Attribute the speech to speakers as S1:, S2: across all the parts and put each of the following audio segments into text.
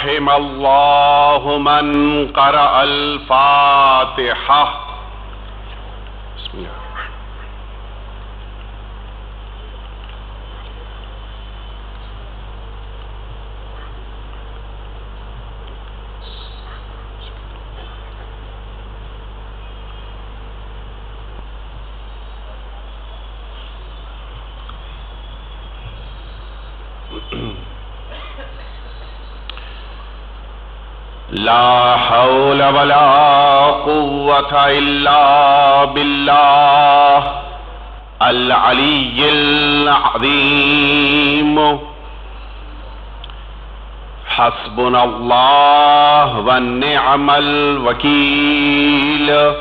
S1: رحم الله من قرأ الفاتحة. بسم الله. لا حول ولا قوة إلا بالله العلي العظيم. حسبنا الله ونعم الوكيل،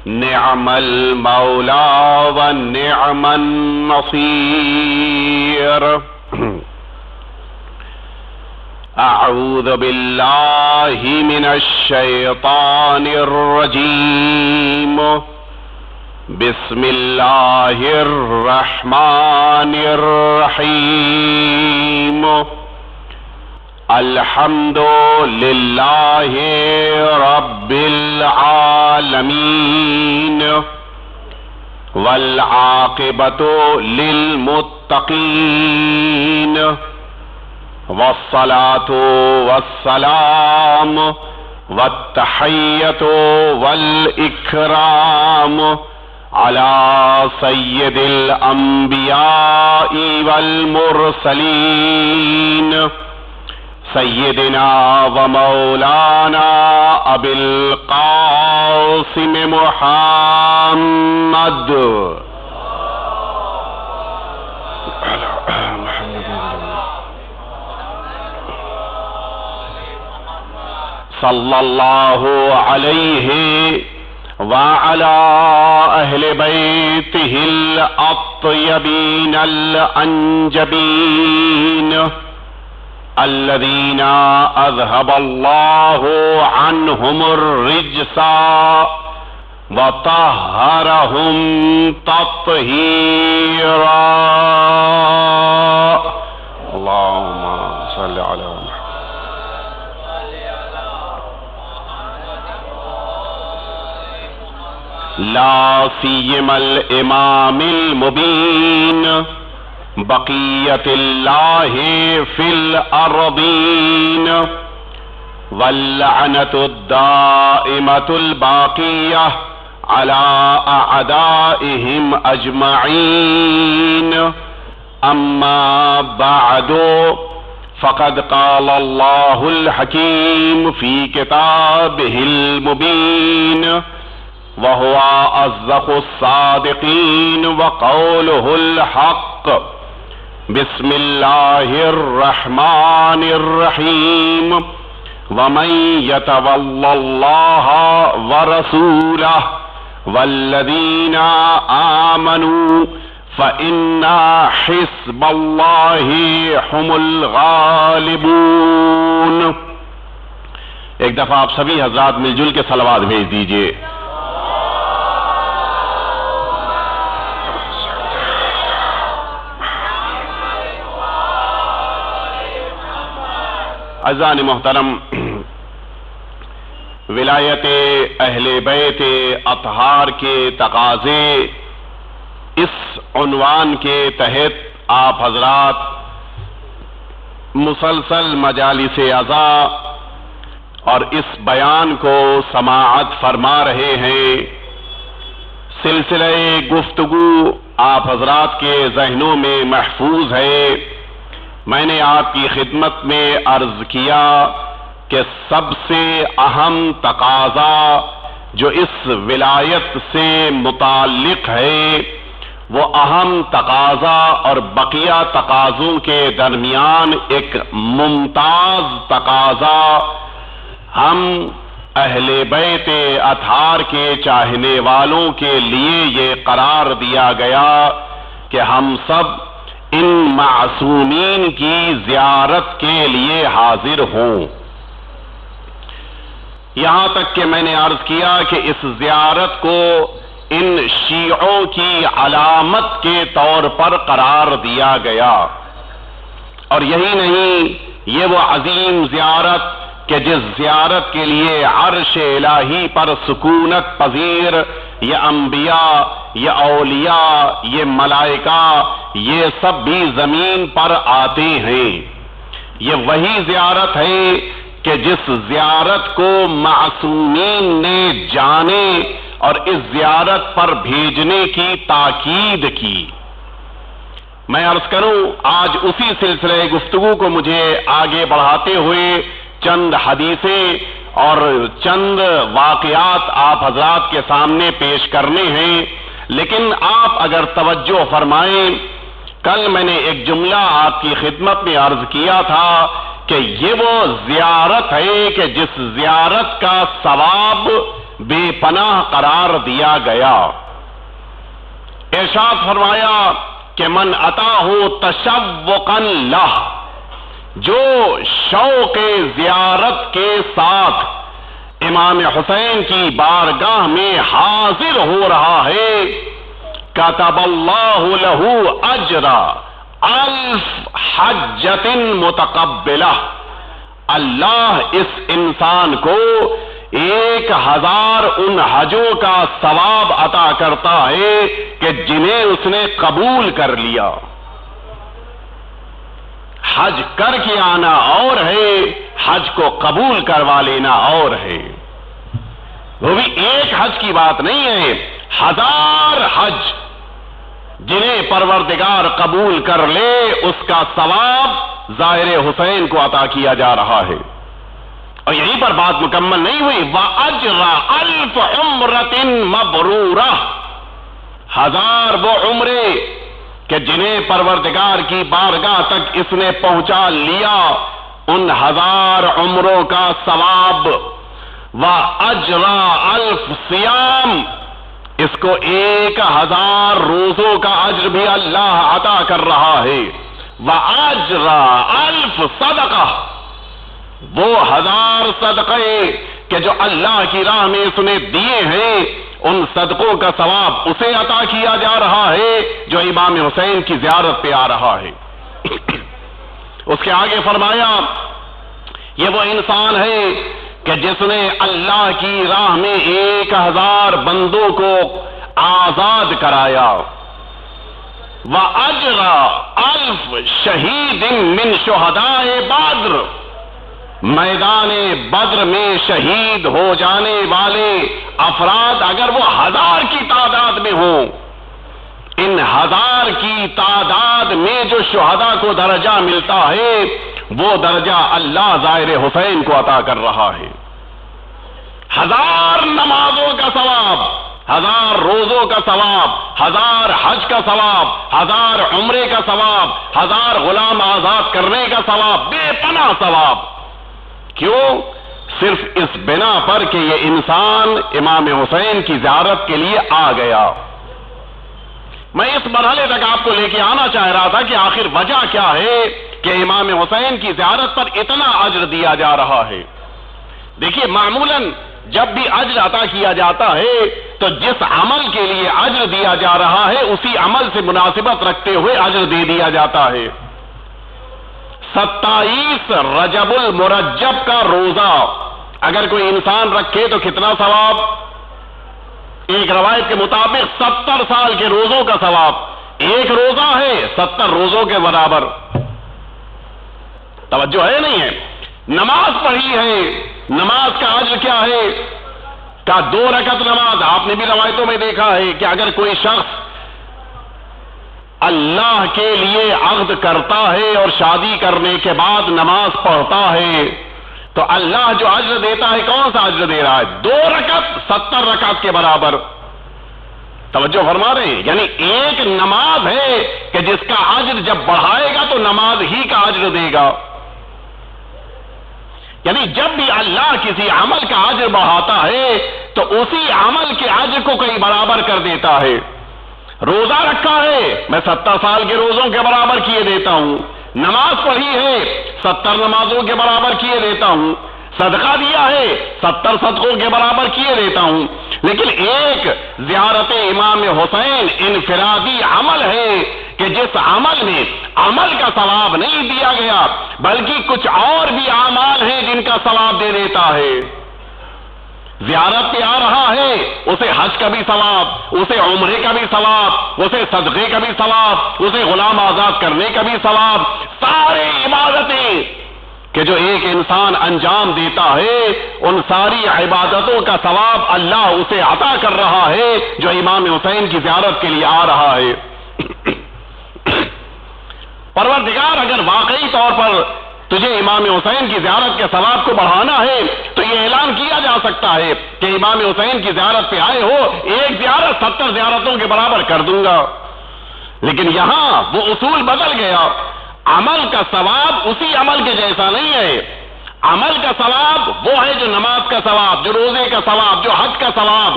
S1: نعم المولى ونعم النصير. أعوذ بالله من الشيطان الرجيم. بسم الله الرحمن الرحيم. الحمد لله رب العالمين، والعاقبة للمتقين، والصلاة والسلام والتحية والإكرام على سيد الأنبياء والمرسلين، سيدنا ومولانا أبي القاسم محمد صلى الله عليه وعلى أهل بيته الأطيبين الأنجبين الذين أذهب الله عنهم الرجس وطهرهم تطهيرا. اللهم صل على محمد. لا سيما الإمام المبين بقية الله في الأرضين، واللعنة الدائمة الباقية على أعدائهم أجمعين. أما بعد، فقد قال الله الحكيم في كتابه المبين، وهو أصدق الصادقين وقوله الحق. بسم الله الرحمن الرحيم. ومن يتول الله ورسوله والذين آمنوا فإن حزب الله هم الغالبون. ایک دفعہ آپ سبھی حضرات مل جل کے صلوات بھیج دیجئے. عزیزان محترم، ولایت اہل بیت اطہار کے تقاضے اس عنوان کے تحت آپ حضرات مسلسل مجالس عزا اور اس بیان کو سماعت فرما رہے ہیں. سلسلہ گفتگو آپ حضرات کے ذہنوں میں محفوظ ہے. میں نے آپ کی خدمت میں عرض کیا کہ سب سے اہم تقاضا جو اس ولایت سے متعلق ہے، وہ اہم تقاضا اور بقیہ تقاضوں کے درمیان ایک ممتاز تقاضا ہم اہل بیت اطہار کے چاہنے والوں کے لیے یہ قرار دیا گیا کہ ہم سب ان معصومین کی زیارت کے لیے حاضر ہوں. یہاں تک کہ میں نے عرض کیا کہ اس زیارت کو ان شیعوں کی علامت کے طور پر قرار دیا گیا، اور یہی نہیں یہ وہ عظیم زیارت کہ جس زیارت کے لیے عرش الہی پر سکونت پذیر یہ انبیاء، یہ اولیاء، یہ ملائکہ، یہ سب بھی زمین پر آتے ہیں۔ یہ وہی زیارت ہے کہ جس زیارت کو معصومین نے جانے اور اس زیارت پر بھیجنے کی تاکید کی۔ میں عرض کروں، آج اسی سلسلے گفتگو کو مجھے آگے بڑھاتے ہوئے چند حدیثیں اور چند واقعات آپ حضرات کے سامنے پیش کرنے ہیں، لیکن آپ اگر توجہ فرمائیں، کل میں نے ایک جملہ آپ کی خدمت میں عرض کیا تھا کہ یہ وہ زیارت ہے کہ جس زیارت کا ثواب بے پناہ قرار دیا گیا۔ ارشاد فرمایا کہ من اتاہ تشوقا لہ، جو شوق زیارت کے ساتھ امام حسین کی بارگاہ میں حاضر ہو رہا ہے، کتب اللہ لہ اجر 1000 حجۃ متقبلہ، اللہ اس انسان کو 1000 ان حجوں کا ثواب عطا کرتا ہے کہ جنہیں اس نے قبول کر لیا۔ حج کر کے آنا اور ہے، حج کو قبول کروا لینا اور ہے۔ وہ بھی ایک حج کی بات نہیں ہے، 1000 حج جنہیں پروردگار قبول کر لے، اس کا ثواب زائر حسین کو عطا کیا جا رہا ہے۔ اور یہیں پر بات مکمل نہیں ہوئی، وَأَجْرَ 1000 عُمْرَةٍ مَبْرُورَةٍ، 1000 وہ عمرے کہ جنہیں پروردگار کی بارگاہ تک اس نے پہنچا لیا، ان 1000 عمروں کا ثواب۔ وَأَجْرَ 1000 صِيَامٍ، اس کو 1000 روزوں کا اجر بھی اللہ عطا کر رہا ہے۔ وَأَجْرَ 1000 صدقہ، وہ 1000 صدقے کہ جو اللہ کی راہ میں اس نے دیے ہیں، ان صدقوں کا ثواب اسے عطا کیا جا رہا ہے جو امام حسین کی زیارت پہ آ رہا ہے۔ اس کے آگے فرمایا، یہ وہ انسان ہے کہ جس نے اللہ کی راہ میں 1000 بندوں کو آزاد کرایا۔ وَأَجْرَ 1000 شہید من شہداء بدر، میدان بدر میں شہید ہو جانے والے افراد اگر وہ 1000 کی تعداد میں ہوں، ان 1000 کی تعداد میں جو شہداء کو درجہ ملتا ہے، وہ درجہ اللہ زائر حسین کو عطا کر رہا ہے۔ 1000 نمازوں کا ثواب، 1000 روزوں کا ثواب، 1000 حج کا ثواب، 1000 عمرے کا ثواب، 1000 غلام آزاد کرنے کا ثواب، بے پناہ ثواب۔ کیوں؟ صرف اس بنا پر کہ یہ انسان امام حسین کی زیارت کے لیے آ گیا۔ میں اس مرحلے تک آپ کو لے کے آنا چاہ رہا تھا کہ آخر وجہ کیا ہے کہ امام حسین کی زیارت پر اتنا اجر دیا جا رہا ہے۔ دیکھیے، معمولاً جب بھی اجر عطا کیا جاتا ہے تو جس عمل کے لیے اجر دیا جا رہا ہے اسی عمل سے مناسبت رکھتے ہوئے اجر دے دیا جاتا ہے۔ 27 رجب المرجب کا روزہ اگر کوئی انسان رکھے تو کتنا ثواب؟ ایک روایت کے مطابق 70 سال کے روزوں کا ثواب۔ ایک روزہ ہے 70 روزوں کے برابر۔ توجہ ہے نہیں ہے؟ نماز پڑھی ہے، نماز کا اجر کیا ہے؟ کا 2 رکعت نماز۔ آپ نے بھی روایتوں میں دیکھا ہے کہ اگر کوئی شخص اللہ کے لیے عقد کرتا ہے اور شادی کرنے کے بعد نماز پڑھتا ہے تو اللہ جو اجر دیتا ہے، کون سا اجر دے رہا ہے؟ 2 رکعت 70 رکعت کے برابر۔ توجہ فرما رہے ہیں؟ یعنی ایک نماز ہے کہ جس کا اجر جب بڑھائے گا تو نماز ہی کا اجر دے گا۔ یعنی جب بھی اللہ کسی عمل کا اجر بڑھاتا ہے تو اسی عمل کے اجر کو کئی برابر کر دیتا ہے۔ روزہ رکھا ہے، میں 70 سال کے روزوں کے برابر کیے دیتا ہوں۔ نماز پڑھی ہے، 70 نمازوں کے برابر کیے دیتا ہوں۔ صدقہ دیا ہے، 70 صدقوں کے برابر کیے دیتا ہوں۔ لیکن ایک زیارت امام حسین انفرادی عمل ہے کہ جس عمل میں عمل کا ثواب نہیں دیا گیا بلکہ کچھ اور بھی اعمال ہیں جن کا ثواب دے دیتا ہے. زیارت پہ آ رہا ہے، اسے حج کا بھی ثواب، اسے عمرے کا بھی ثواب، اسے صدقے کا بھی ثواب، اسے غلام آزاد کرنے کا بھی ثواب. سارے عبادتیں کہ جو ایک انسان انجام دیتا ہے ان ساری عبادتوں کا ثواب اللہ اسے عطا کر رہا ہے جو امام حسین کی زیارت کے لیے آ رہا ہے. پروردگار اگر واقعی طور پر تجھے امام حسین کی زیارت کے ثواب کو بڑھانا ہے تو یہ اعلان کیا جا سکتا ہے کہ امام حسین کی زیارت پہ آئے ہو، ایک زیارت 70 زیارتوں کے برابر کر دوں گا. لیکن یہاں وہ اصول بدل گیا. عمل کا ثواب اسی عمل کے جیسا نہیں ہے. عمل کا ثواب وہ ہے جو نماز کا ثواب، جو روزے کا ثواب، جو حج کا ثواب،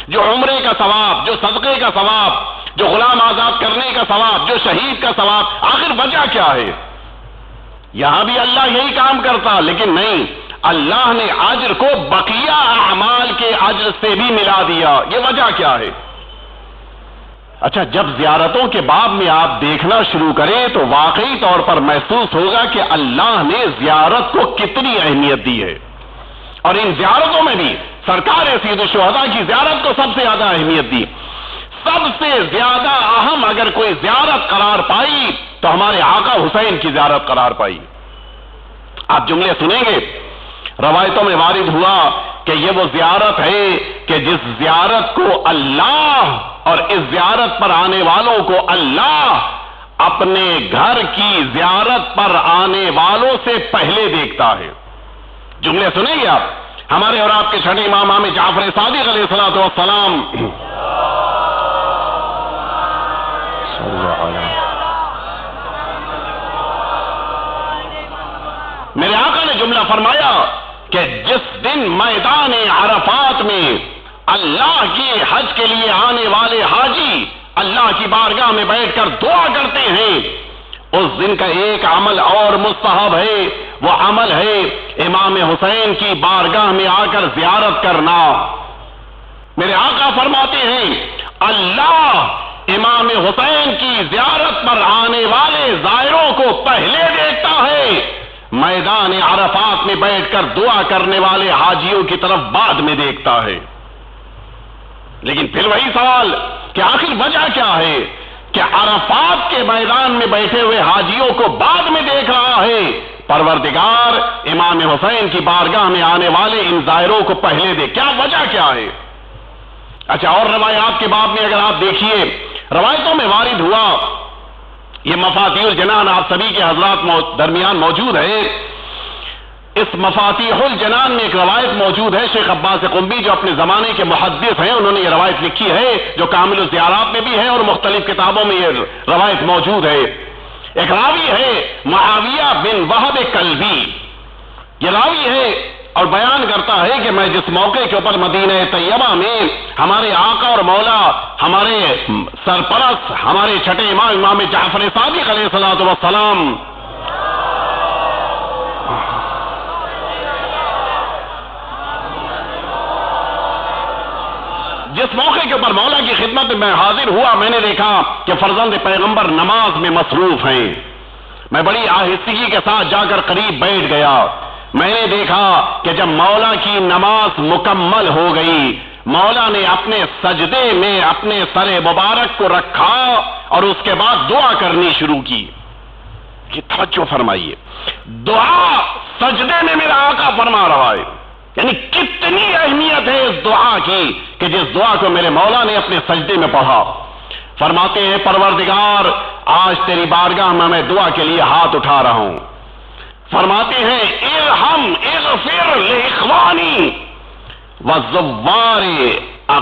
S1: جو عمرے کا ثواب، جو صدقے کا ثواب، جو غلام آزاد کرنے کا ثواب، جو شہید کا ثواب. آخر وجہ کیا ہے؟ یہاں بھی اللہ یہی کام کرتا، لیکن نہیں، اللہ نے اجر کو بقیہ اعمال کے اجر سے بھی ملا دیا. یہ وجہ کیا ہے؟ اچھا، جب زیارتوں کے باب میں آپ دیکھنا شروع کریں تو واقعی طور پر محسوس ہوگا کہ اللہ نے زیارت کو کتنی اہمیت دی ہے. اور ان زیارتوں میں بھی سرکار سید الشہداء کی زیارت کو سب سے زیادہ اہمیت دی. سب سے زیادہ اہم اگر کوئی زیارت قرار پائی تو ہمارے آقا حسین کی زیارت قرار پائی. آپ جملے سنیں گے، روایتوں میں وارد ہوا کہ یہ وہ زیارت ہے کہ جس زیارت کو اللہ اور اس زیارت پر آنے والوں کو اللہ اپنے گھر کی زیارت پر آنے والوں سے پہلے دیکھتا ہے. جملے سنیں گے آپ. ہمارے اور آپ کے چھٹے امام امام جعفر صادق علیہ الصلوۃ والسلام میرے آقا نے جملہ فرمایا کہ جس دن میدان عرفات میں اللہ کی حج کے لیے آنے والے حاجی اللہ کی بارگاہ میں بیٹھ کر دعا کرتے ہیں، اس دن کا ایک عمل اور مستحب ہے. وہ عمل ہے امام حسین کی بارگاہ میں آ کر زیارت کرنا. میرے آقا فرماتے ہیں اللہ امام حسین کی زیارت پر آنے والے زائروں کو پہلے دیکھتا ہے، میدان عرفات میں بیٹھ کر دعا کرنے والے حاجیوں کی طرف بعد میں دیکھتا ہے. لیکن پھر وہی سوال کہ آخر وجہ کیا ہے کہ عرفات کے میدان میں بیٹھے ہوئے حاجیوں کو بعد میں دیکھ رہا ہے؟ پروردگار امام حسین کی بارگاہ میں آنے والے ان زائروں کو پہلے دے. کیا وجہ کیا ہے؟ اچھا، اور روایات کے باب میں اگر آپ دیکھیے، روایتوں میں وارد ہوا، یہ مفاتیح الجنان آپ سبھی کے حضرات درمیان موجود ہے. اس مفاتیح الجنان میں ایک روایت موجود ہے. شیخ عباس قمبی جو اپنے زمانے کے محدث ہیں، انہوں نے یہ روایت لکھی ہے جو کامل الزیارات میں بھی ہے اور مختلف کتابوں میں یہ روایت موجود ہے. ایک راوی ہے معاویہ بن وہب کلبی. یہ راوی ہے اور بیان کرتا ہے کہ میں جس موقع کے اوپر مدینہ طیبہ میں ہمارے آقا اور مولا، ہمارے سرپرست، ہمارے چھٹے امام امام جعفر صادق علیہ الصلوۃ والسلام جس موقع کے اوپر مولا کی خدمت میں حاضر ہوا، میں نے دیکھا کہ فرزند پیغمبر نماز میں مصروف ہیں. میں بڑی آہستگی کے ساتھ جا کر قریب بیٹھ گیا. میں نے دیکھا کہ جب مولا کی نماز مکمل ہو گئی، مولا نے اپنے سجدے میں اپنے سر مبارک کو رکھا اور اس کے بعد دعا کرنی شروع کی. یہ توجہ فرمائیے، دعا سجدے میں میرا آقا فرما رہا ہے. یعنی کتنی اہمیت ہے اس دعا کی کہ جس دعا کو میرے مولا نے اپنے سجدے میں پڑھا. فرماتے ہیں پروردگار آج تیری بارگاہ میں دعا کے لیے ہاتھ اٹھا رہا ہوں. فرماتے ہیں ارحم اغفر لاخوانی وزوار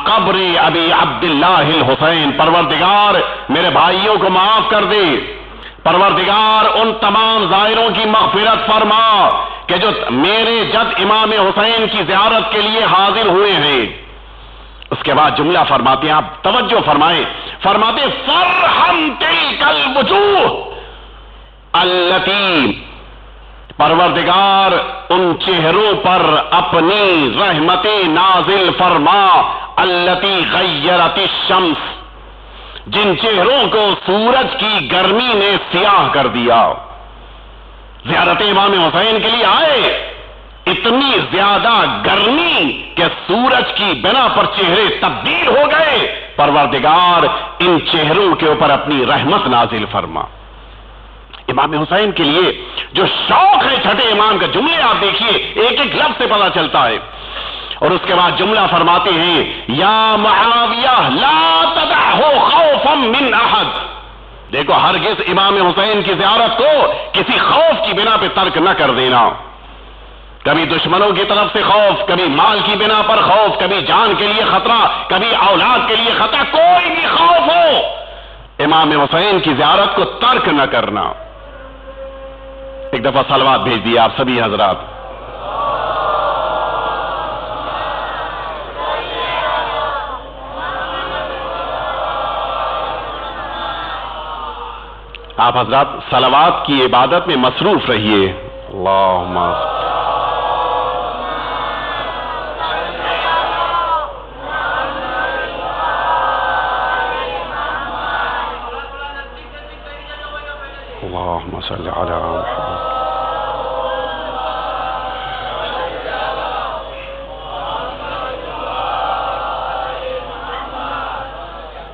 S1: قبر ابی عبداللہ الحسین. پروردگار میرے بھائیوں کو معاف کر دے. پروردگار ان تمام زائروں کی مغفرت فرما کہ جو میرے جد امام حسین کی زیارت کے لیے حاضر ہوئے ہیں. اس کے بعد جملہ فرماتے ہیں، آپ توجہ فرمائیں، فرماتے فرحم تلک الوجوہ التی پروردگار ان چہروں پر اپنی رحمتیں نازل فرما التی غیرت الشمس، جن چہروں کو سورج کی گرمی نے سیاہ کر دیا۔ زیارت امام حسین کے لیے آئے، اتنی زیادہ گرمی کہ سورج کی بنا پر چہرے تبدیل ہو گئے۔ پروردگار ان چہروں کے اوپر اپنی رحمت نازل فرما۔ امام حسین کے لیے جو شوق ہے چھٹے امام کا، جملے آپ دیکھیے ایک ایک لفظ سے پتہ چلتا ہے۔ اور اس کے بعد جملہ فرماتے ہیں یا معاویہ لا تدعہ خوفا من احد۔ دیکھو ہرگز امام حسین کی زیارت کو کسی خوف کی بنا پہ ترک نہ کر دینا۔ کبھی دشمنوں کی طرف سے خوف، کبھی مال کی بنا پر خوف، کبھی جان کے لیے خطرہ، کبھی اولاد کے لیے خطرہ، کوئی بھی خوف ہو، امام حسین کی زیارت کو ترک نہ کرنا۔ ایک دفعہ صلوات بھیج دیا آپ سبھی حضرات۔ آپ حضرات صلوات کی عبادت میں مصروف رہیے۔ اللہم اللہم صلی علی محمد۔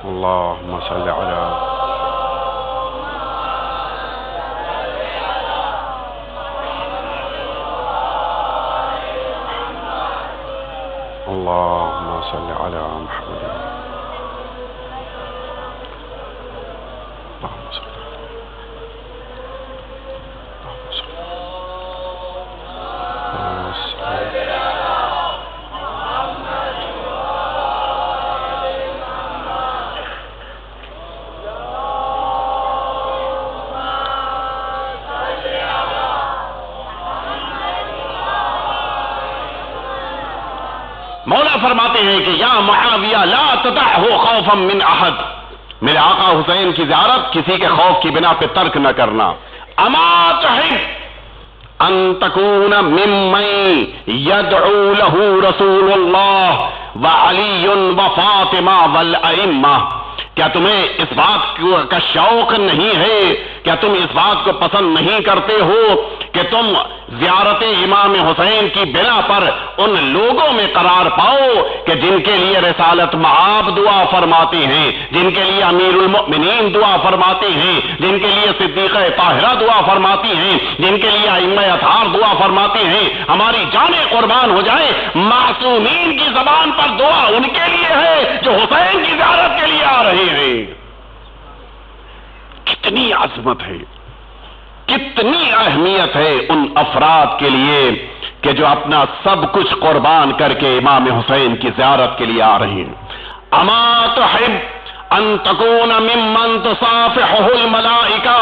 S1: اللہم صلی علی اللهم صل على محمد۔ اللهم صل مولا فرماتے ہیں کہ یا معاویہ لا تدعہ خوفا من احد، میرے آقا حسین کی زیارت کسی کے خوف کی بنا پہ ترک نہ کرنا۔ اما تحب ان تکون ممن یدعو له رسول اللہ وعلی وفاطمہ والائمہ، کیا تمہیں اس بات کا شوق نہیں ہے، کیا تم اس بات کو پسند نہیں کرتے ہو کہ تم زیارت امام حسین کی بنا پر ان لوگوں میں قرار پاؤ کہ جن کے لیے رسالت مآب دعا فرماتے ہیں، جن کے لیے امیر المؤمنین دعا فرماتے ہیں، جن کے لیے صدیقہ طاہرہ دعا فرماتی ہیں، جن کے لیے ائمہ اطہار دعا فرماتے ہیں۔ ہماری جانیں قربان ہو جائیں، معصومین کی زبان پر دعا ان کے لیے ہے جو حسین کی زیارت کے لیے آ رہے ہیں۔ کتنی عظمت ہے، کتنی اہمیت ہے ان افراد کے لیے کہ جو اپنا سب کچھ قربان کر کے امام حسین کی زیارت کے لیے آ رہے ہیں۔ اما تحب ان تکون ممن تصافحہ الملائکہ،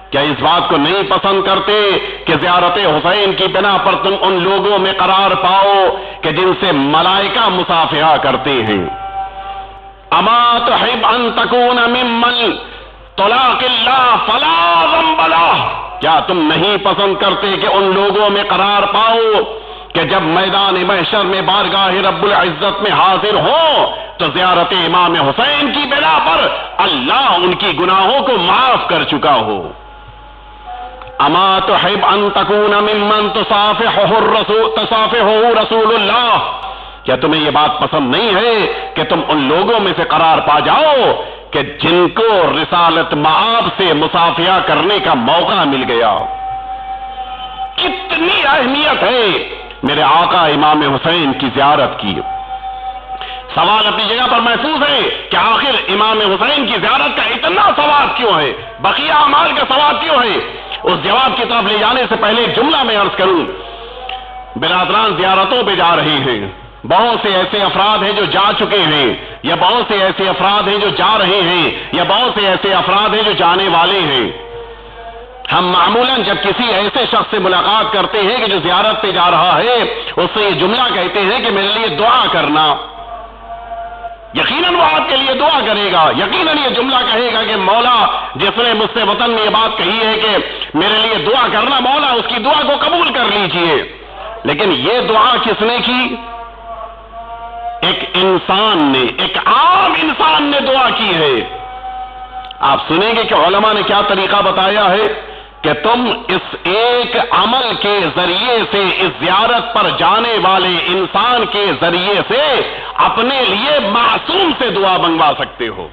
S1: کیا اس بات کو نہیں پسند کرتے کہ زیارت حسین کی بنا پر تم ان لوگوں میں قرار پاؤ کہ جن سے ملائکہ مصافحہ کرتے ہیں۔ اما تحب ان تکون ممن طلاق اللہ فلا ذنب لہ، کیا تم نہیں پسند کرتے کہ ان لوگوں میں قرار پاؤ کہ جب میدان محشر میں بارگاہ رب العزت میں حاضر ہو تو زیارت امام حسین کی بنا پر اللہ ان کی گناہوں کو معاف کر چکا ہو۔ اما تحب ان تکون ممن تصافحہ رسول اللہ، کیا تمہیں یہ بات پسند نہیں ہے کہ تم ان لوگوں میں سے قرار پا جاؤ کہ جن کو رسالت مآب سے مصافحہ کرنے کا موقع مل گیا؟ کتنی اہمیت ہے میرے آقا امام حسین کی زیارت کی۔ سوال اپنی جگہ پر محفوظ ہے کہ آخر امام حسین کی زیارت کا اتنا ثواب کیوں ہے، بقیہ اعمال کا ثواب کیوں ہے؟ اس جواب کی طرف لے جانے سے پہلے ایک جملہ میں عرض کروں۔ برادران زیارتوں پہ جا رہے ہیں، بہت سے ایسے افراد ہیں جو جا چکے ہیں، یا بہت سے ایسے افراد ہیں جو جا رہے ہیں، یا بہت سے ایسے افراد ہیں جو جانے والے ہیں۔ ہم معمولاً جب کسی ایسے شخص سے ملاقات کرتے ہیں کہ جو زیارت پہ جا رہا ہے، اس سے یہ جملہ کہتے ہیں کہ میرے لیے دعا کرنا۔ یقیناً وہ آپ کے لیے دعا کرے گا، یقیناً یہ جملہ کہے گا کہ مولا جس نے مجھ سے وطن میں یہ بات کہی ہے کہ میرے لیے دعا کرنا، مولا اس کی دعا کو قبول کر لیجئے۔ لیکن یہ دعا کس نے کی؟ ایک انسان نے، ایک عام انسان نے دعا کی ہے۔ آپ سنیں گے کہ علماء نے کیا طریقہ بتایا ہے کہ تم اس ایک عمل کے ذریعے سے، اس زیارت پر جانے والے انسان کے ذریعے سے اپنے لیے معصوم سے دعا منگوا سکتے ہو۔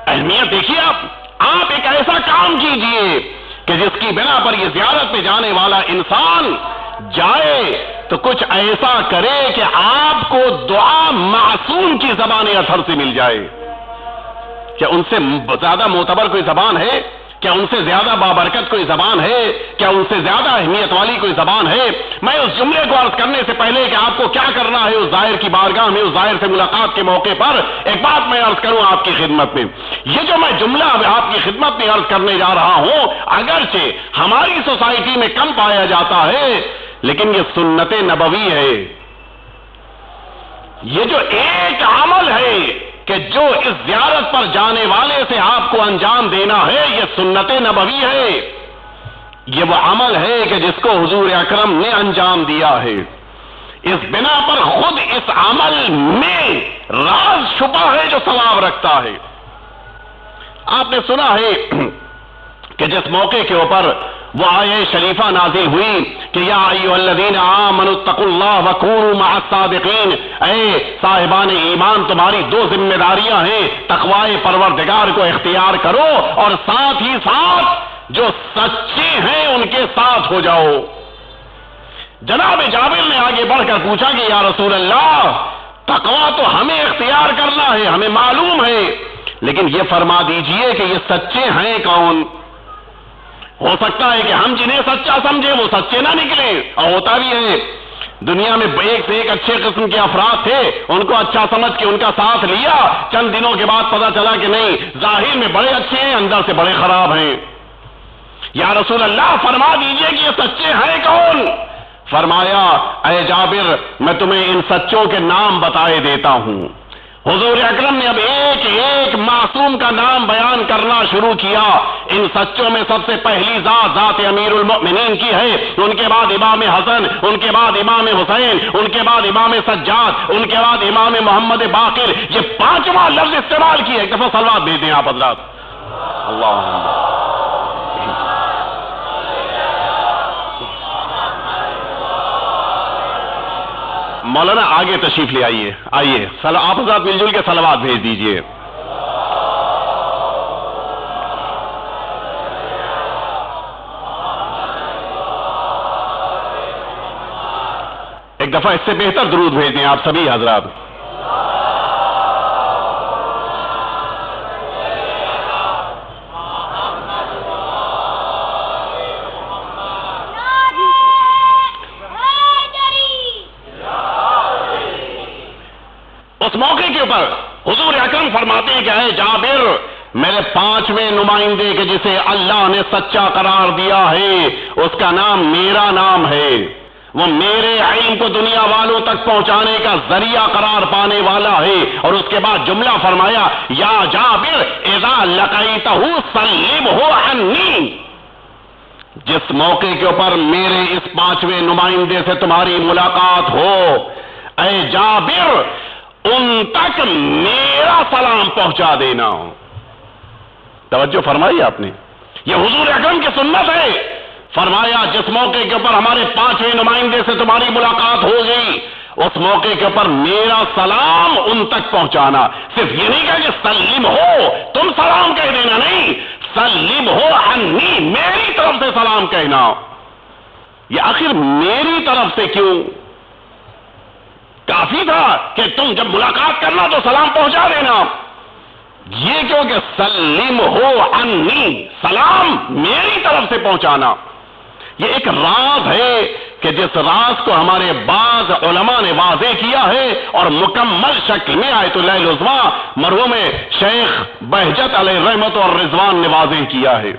S1: اہمیت دیکھیے، آپ ایک ایسا کام کیجئے کہ جس کی بنا پر یہ زیارت پہ جانے والا انسان جائے تو کچھ ایسا کرے کہ آپ کو دعا معصوم کی زبان اطہر سے مل جائے۔ کیا ان سے زیادہ معتبر کوئی زبان ہے؟ کیا ان سے زیادہ بابرکت کوئی زبان ہے؟ کیا ان سے زیادہ اہمیت والی کوئی زبان ہے؟ میں اس جملے کو عرض کرنے سے پہلے کہ آپ کو کیا کرنا ہے اس ظاہر کی بارگاہ میں، اس ظاہر سے ملاقات کے موقع پر، ایک بات میں عرض کروں آپ کی خدمت میں۔ یہ جو میں جملہ آپ کی خدمت میں عرض کرنے جا رہا ہوں، اگرچہ ہماری سوسائٹی میں کم پایا جاتا ہے، لیکن یہ سنت نبوی ہے۔ یہ جو ایک عمل ہے کہ جو اس زیارت پر جانے والے سے آپ کو انجام دینا ہے، یہ سنت نبوی ہے۔ یہ وہ عمل ہے کہ جس کو حضور اکرم نے انجام دیا ہے۔ اس بنا پر خود اس عمل میں راز چھپا ہے جو ثواب رکھتا ہے۔ آپ نے سنا ہے کہ جس موقع کے اوپر وہ آیہ شریفہ نازل ہوئی کہ یا ایھا الذین آمنوا اتقوا اللہ وکونوا مع الصادقین، اے صاحبان ایمان تمہاری دو ذمہ داریاں ہیں، تقوی پروردگار کو اختیار کرو اور ساتھ ہی ساتھ جو سچے ہیں ان کے ساتھ ہو جاؤ۔ جناب جابر نے آگے بڑھ کر پوچھا کہ یا رسول اللہ، تقوی تو ہمیں اختیار کرنا ہے، ہمیں معلوم ہے، لیکن یہ فرما دیجئے کہ یہ سچے ہیں کون؟ ہو سکتا ہے کہ ہم جنہیں سچا سمجھیں وہ سچے نہ نکلیں، اور ہوتا بھی ہے۔ دنیا میں ایک سے ایک اچھے قسم کے افراد تھے، ان کو اچھا سمجھ کے ان کا ساتھ لیا، چند دنوں کے بعد پتا چلا کہ نہیں، ظاہر میں بڑے اچھے ہیں، اندر سے بڑے خراب ہیں۔ یا رسول اللہ فرما دیجئے کہ یہ سچے ہیں کون؟ فرمایا اے جابر میں تمہیں ان سچوں کے نام بتائے دیتا ہوں۔ حضور اکرم نے اب ایک ایک معصوم کا نام بیان کرنا شروع کیا۔ ان سچوں میں سب سے پہلی ذات امیر المؤمنین کی ہے، ان کے بعد امام حسن، ان کے بعد امام حسین، ان کے بعد امام سجاد، ان کے بعد امام محمد باقر۔ یہ پانچواں لفظ استعمال کیا۔ ایک دفعہ صلوات بھیج دیں آپ حضرات۔ اللہ مولانا آگے تشریف لے آئیے، آئیے آپ حضرات مل جل کے صلوات بھیج دیجئے۔ ایک دفعہ اس سے بہتر درود بھیج دیں آپ سبھی حضرات۔ اس موقع کے اوپر حضور اکرم فرماتے ہیں کہ اے جابر، میرے پانچویں نمائندے کے جسے اللہ نے سچا قرار دیا ہے، اس کا نام میرا نام ہے، وہ میرے علم کو دنیا والوں تک پہنچانے کا ذریعہ قرار پانے والا ہے۔ اور اس کے بعد جملہ فرمایا یا جابر اذا لقیتہ سلمہ عنی، جس موقع کے اوپر میرے اس پانچویں نمائندے سے تمہاری ملاقات ہو، اے جابر ان تک میرا سلام پہنچا دینا۔ توجہ فرمائی آپ نے، یہ حضور اکرم کی سنت ہے۔ فرمایا جس موقع کے اوپر ہمارے پانچویں نمائندے سے تمہاری ملاقات ہو گئی، اس موقع کے اوپر میرا سلام ان تک پہنچانا۔ صرف یہ نہیں کہا کہ سلم ہو تم سلام کہہ دینا، نہیں، سلم ہو عنی، میری طرف سے سلام کہنا۔ یہ آخر میری طرف سے کیوں؟ کافی تھا کہ تم جب ملاقات کرنا تو سلام پہنچا دینا، یہ کیوں کہ سلم ہو عنی، سلام میری طرف سے پہنچانا۔ یہ ایک راز ہے کہ جس راز کو ہمارے بعض علماء نے واضح کیا ہے اور مکمل شکل میں آیت اللہ العظمیٰ مرحوم شیخ بہجت علیہ رحمت اور رضوان نے واضح کیا ہے۔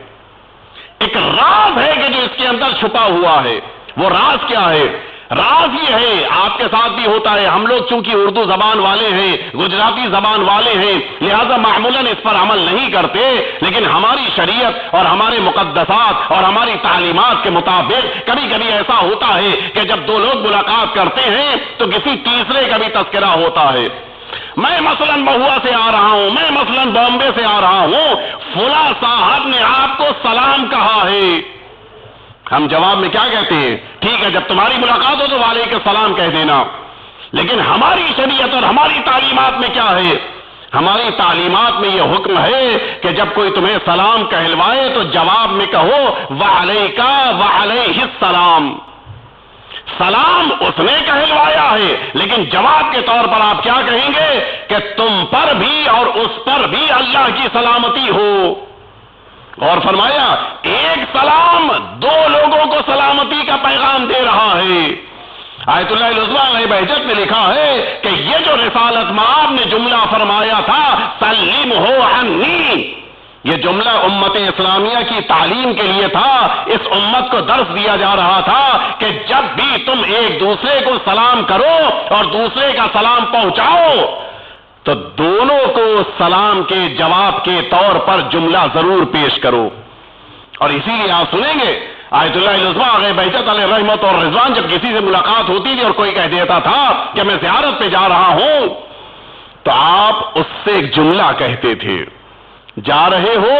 S1: ایک راز ہے کہ جو اس کے اندر چھپا ہوا ہے، وہ راز کیا ہے؟ راز یہ ہے، آپ کے ساتھ بھی ہوتا ہے، ہم لوگ چونکہ اردو زبان والے ہیں، گجراتی زبان والے ہیں، لہذا معمولاً اس پر عمل نہیں کرتے، لیکن ہماری شریعت اور ہمارے مقدسات اور ہماری تعلیمات کے مطابق کبھی کبھی ایسا ہوتا ہے کہ جب دو لوگ ملاقات کرتے ہیں تو کسی تیسرے کا بھی تذکرہ ہوتا ہے۔ میں مثلاً مہوا سے آ رہا ہوں، میں مثلاً بامبے سے آ رہا ہوں، فلاں صاحب نے آپ کو سلام کہا ہے، ہم جواب میں کیا کہتے ہیں؟ ٹھیک ہے، جب تمہاری ملاقات ہو تو وعلیکم السلام کہہ دینا۔ لیکن ہماری شریعت اور ہماری تعلیمات میں کیا ہے؟ ہماری تعلیمات میں یہ حکم ہے کہ جب کوئی تمہیں سلام کہلوائے تو جواب میں کہو وعلیکا وعلیہ السلام۔ سلام اس نے کہلوایا ہے، لیکن جواب کے طور پر آپ کیا کہیں گے کہ تم پر بھی اور اس پر بھی اللہ کی سلامتی ہو۔ اور فرمایا ایک سلام دو لوگوں کو سلامتی کا پیغام دے رہا ہے۔ آیت اللہ العظمیٰ علیہ بہجت میں لکھا ہے کہ یہ جو رسالت مآب نے جملہ فرمایا تھا سلم ہو عنی، یہ جملہ امت اسلامیہ کی تعلیم کے لیے تھا، اس امت کو درس دیا جا رہا تھا کہ جب بھی تم ایک دوسرے کو سلام کرو اور دوسرے کا سلام پہنچاؤ تو دونوں کو سلام کے جواب کے طور پر جملہ ضرور پیش کرو۔ اور اسی لیے آپ سنیں گے آیت اللہ العظمیٰ علیہ بہجت علیہ رحمت اور رضوان جب کسی سے ملاقات ہوتی تھی اور کوئی کہہ دیتا تھا کہ میں زیارت پہ جا رہا ہوں تو آپ اس سے ایک جملہ کہتے تھے، جا رہے ہو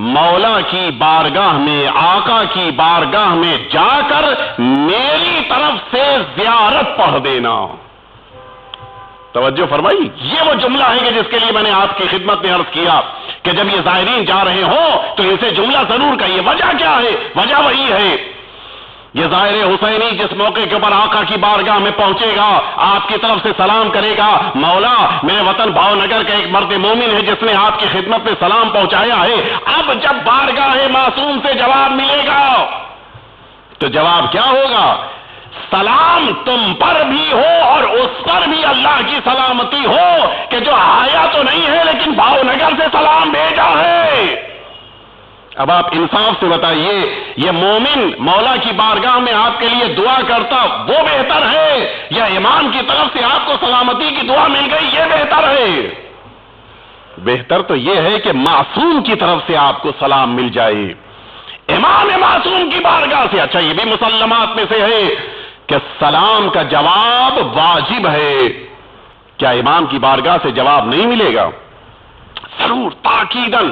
S1: مولا کی بارگاہ میں، آقا کی بارگاہ میں جا کر میری طرف سے زیارت پڑھ دینا۔ توجہ فرمائی، یہ وہ جملہ ہے کہ جس کے لیے میں نے آپ کی خدمت میں عرض کیا کہ جب یہ زائرین جا رہے ہوں تو ان سے جملہ ضرور کہیے۔ وجہ کیا ہے؟ وجہ وہی ہے، یہ ظاہر حسینی جس موقع کے اوپر آقا کی بارگاہ میں پہنچے گا، آپ کی طرف سے سلام کرے گا، مولا میرے وطن بھاؤ نگر کا ایک مرد مومن ہے جس نے آپ کی خدمت میں سلام پہنچایا ہے۔ اب جب بارگاہ معصوم سے جواب ملے گا تو جواب کیا ہوگا؟ سلام تم پر بھی ہو اور اس پر بھی اللہ کی سلامتی ہو کہ جو آیا تو نہیں ہے لیکن بھاؤ نگر سے سلام بھیجا ہے۔ اب آپ انصاف سے بتائیے، یہ مومن مولا کی بارگاہ میں آپ کے لیے دعا کرتا وہ بہتر ہے یا امام کی طرف سے آپ کو سلامتی کی دعا مل گئی یہ بہتر ہے؟ بہتر تو یہ ہے کہ معصوم کی طرف سے آپ کو سلام مل جائے، امام معصوم کی بارگاہ سے۔ اچھا یہ بھی مسلمات میں سے ہے کہ سلام کا جواب واجب ہے، کیا امام کی بارگاہ سے جواب نہیں ملے گا؟ ضرور تاکیداً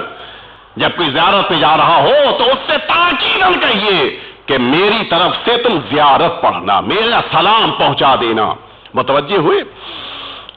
S1: جب کوئی زیارت پہ جا رہا ہو تو اس سے تاکیداً کہیے کہ میری طرف سے تم زیارت پڑھنا، میرا سلام پہنچا دینا۔ متوجہ ہوئے؟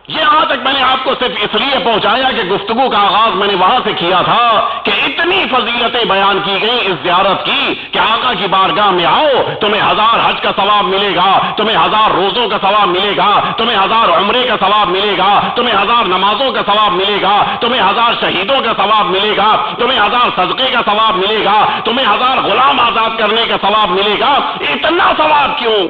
S1: یہ یہاں تک میں نے آپ کو صرف اس لیے پہنچایا کہ گفتگو کا آغاز میں نے وہاں سے کیا تھا کہ اتنی فضیلتیں بیان کی گئی اس زیارت کی کہ آقا کی بارگاہ میں آؤ تمہیں 1000 حج کا ثواب ملے گا، تمہیں 1000 روزوں کا ثواب ملے گا، تمہیں 1000 عمرے کا ثواب ملے گا، تمہیں 1000 نمازوں کا ثواب ملے گا، تمہیں 1000 شہیدوں کا ثواب ملے گا، تمہیں 1000 صدقے کا ثواب ملے گا، تمہیں 1000 غلام آزاد کرنے کا ثواب ملے گا۔ اتنا ثواب کیوں؟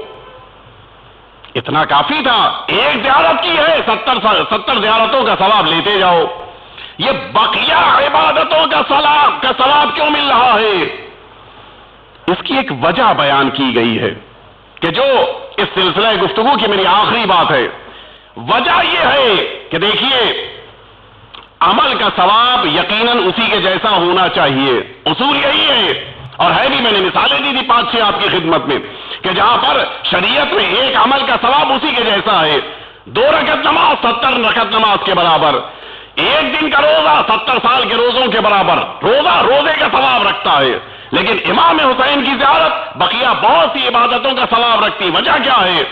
S1: اتنا کافی تھا، ایک زیارت کی ہے 70 زیارتوں کا ثواب لیتے جاؤ۔ یہ بقیہ عبادتوں کا ثواب کیوں مل رہا ہے؟ اس کی ایک وجہ بیان کی گئی ہے کہ جو اس سلسلہ گفتگو کی میری آخری بات ہے، وجہ یہ ہے کہ دیکھیے عمل کا ثواب یقیناً اسی کے جیسا ہونا چاہیے، اصول یہی ہے، اور ہے بھی، میں نے مثالیں دی تھی 5-6 آپ کی خدمت میں کہ جہاں پر شریعت میں ایک عمل کا ثواب اسی کے جیسا ہے۔ 2 رکعت نماز 70 رکعت نماز کے برابر، ایک دن کا روزہ 70 سال کے روزوں کے برابر، روزہ روزے کا ثواب رکھتا ہے۔ لیکن امام حسین کی زیارت بقیہ بہت سی عبادتوں کا ثواب رکھتی، وجہ کیا ہے؟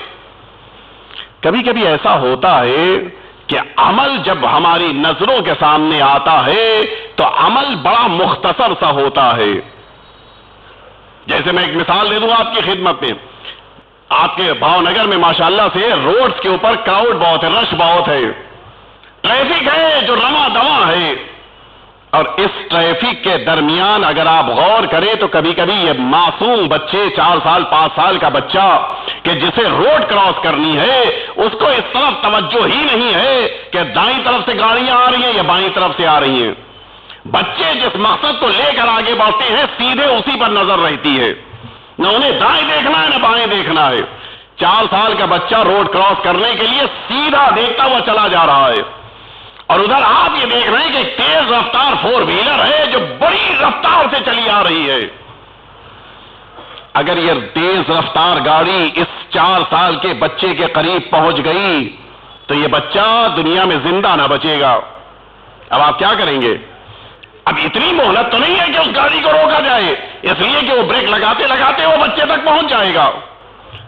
S1: کبھی کبھی ایسا ہوتا ہے کہ عمل جب ہماری نظروں کے سامنے آتا ہے تو عمل بڑا مختصر سا ہوتا ہے۔ جیسے میں ایک مثال دے دوں آپ کی خدمت میں، آپ کے بھاؤ نگر میں ماشاءاللہ سے روڈز کے اوپر کراؤڈ بہت ہے، رش بہت ہے، ٹریفک ہے جو رواں دواں ہے، اور اس ٹریفک کے درمیان اگر آپ غور کریں تو کبھی کبھی یہ معصوم بچے 4 سال 5 سال کا بچہ کہ جسے روڈ کراس کرنی ہے اس کو اس طرف توجہ ہی نہیں ہے کہ دائیں طرف سے گاڑیاں آ رہی ہیں یا بائیں طرف سے آ رہی ہیں۔ بچے جس مقصد کو لے کر آگے بڑھتے ہیں سیدھے اسی پر نظر رہتی ہے، نہ انہیں دائیں دیکھنا ہے نہ بائیں دیکھنا ہے۔ 4 سال کا بچہ روڈ کراس کرنے کے لیے سیدھا دیکھتا ہوا چلا جا رہا ہے، اور ادھر آپ یہ دیکھ رہے ہیں کہ تیز رفتار 4 ویلر ہے جو بڑی رفتار سے چلی آ رہی ہے۔ اگر یہ تیز رفتار گاڑی اس 4 سال کے بچے کے قریب پہنچ گئی تو یہ بچہ دنیا میں زندہ نہ بچے گا۔ اب آپ کیا کریں گے؟ اب اتنی مہلت تو نہیں ہے کہ اس گاڑی کو روکا جائے، اس لیے کہ وہ بریک لگاتے لگاتے وہ بچے تک پہنچ جائے گا،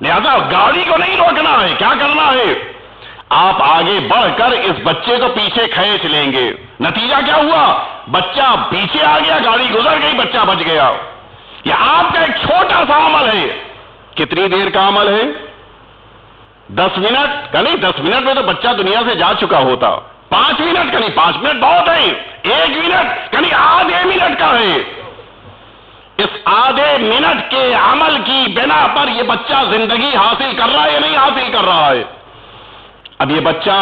S1: لہذا گاڑی کو نہیں روکنا ہے۔ کیا کرنا ہے؟ آپ آگے بڑھ کر اس بچے کو پیچھے کھینچ لیں گے۔ نتیجہ کیا ہوا؟ بچہ پیچھے آ گیا، گاڑی گزر گئی، بچہ بچ گیا۔ یہ آپ کا ایک چھوٹا سا عمل ہے۔ کتنی دیر کا عمل ہے؟ 10 منٹ کا نہیں، 10 منٹ میں تو بچہ دنیا سے جا چکا ہوتا۔ 5 منٹ کا نہیں، 5 منٹ بہت ہے۔ 1 منٹ کا نہیں، آدھے منٹ کا ہے۔ اس آدھے منٹ کے عمل کی بنا پر یہ بچہ زندگی حاصل کر رہا ہے یا نہیں حاصل کر رہا ہے؟ اب یہ بچہ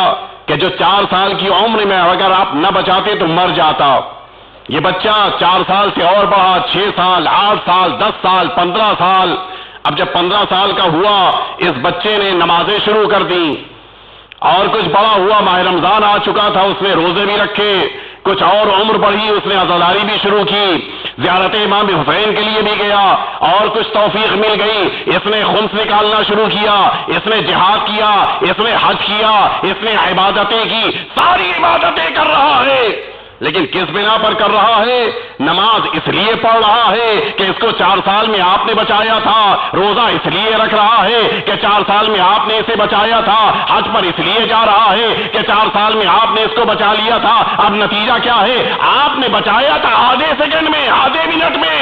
S1: کہ جو 4 سال کی عمر میں اگر آپ نہ بچاتے تو مر جاتا، یہ بچہ 4 سال سے اور بڑھا، 6 سال، 8 سال، 10 سال، 15 سال۔ اب جب 15 سال کا ہوا، اس بچے نے نمازیں شروع کر دی، اور کچھ بڑا ہوا، ماہ رمضان آ چکا تھا، اس نے روزے بھی رکھے، کچھ اور عمر بڑھی، اس نے عزاداری بھی شروع کی، زیارت امام حسین کے لیے بھی گیا، اور کچھ توفیق مل گئی، اس نے خمس نکالنا شروع کیا، اس نے جہاد کیا، اس نے حج کیا، اس نے عبادتیں کی، ساری عبادتیں کر رہا ہے، لیکن کس بنا پر کر رہا ہے؟ نماز اس لیے پڑھ رہا ہے کہ اس کو 4 سال میں آپ نے بچایا تھا، روزہ اس لیے رکھ رہا ہے کہ 4 سال میں آپ نے اسے بچایا تھا، حج پر اس لیے جا رہا ہے کہ 4 سال میں آپ نے اس کو بچا لیا تھا۔ اب نتیجہ کیا ہے؟ آپ نے بچایا تھا آدھے سیکنڈ میں، آدھے منٹ میں،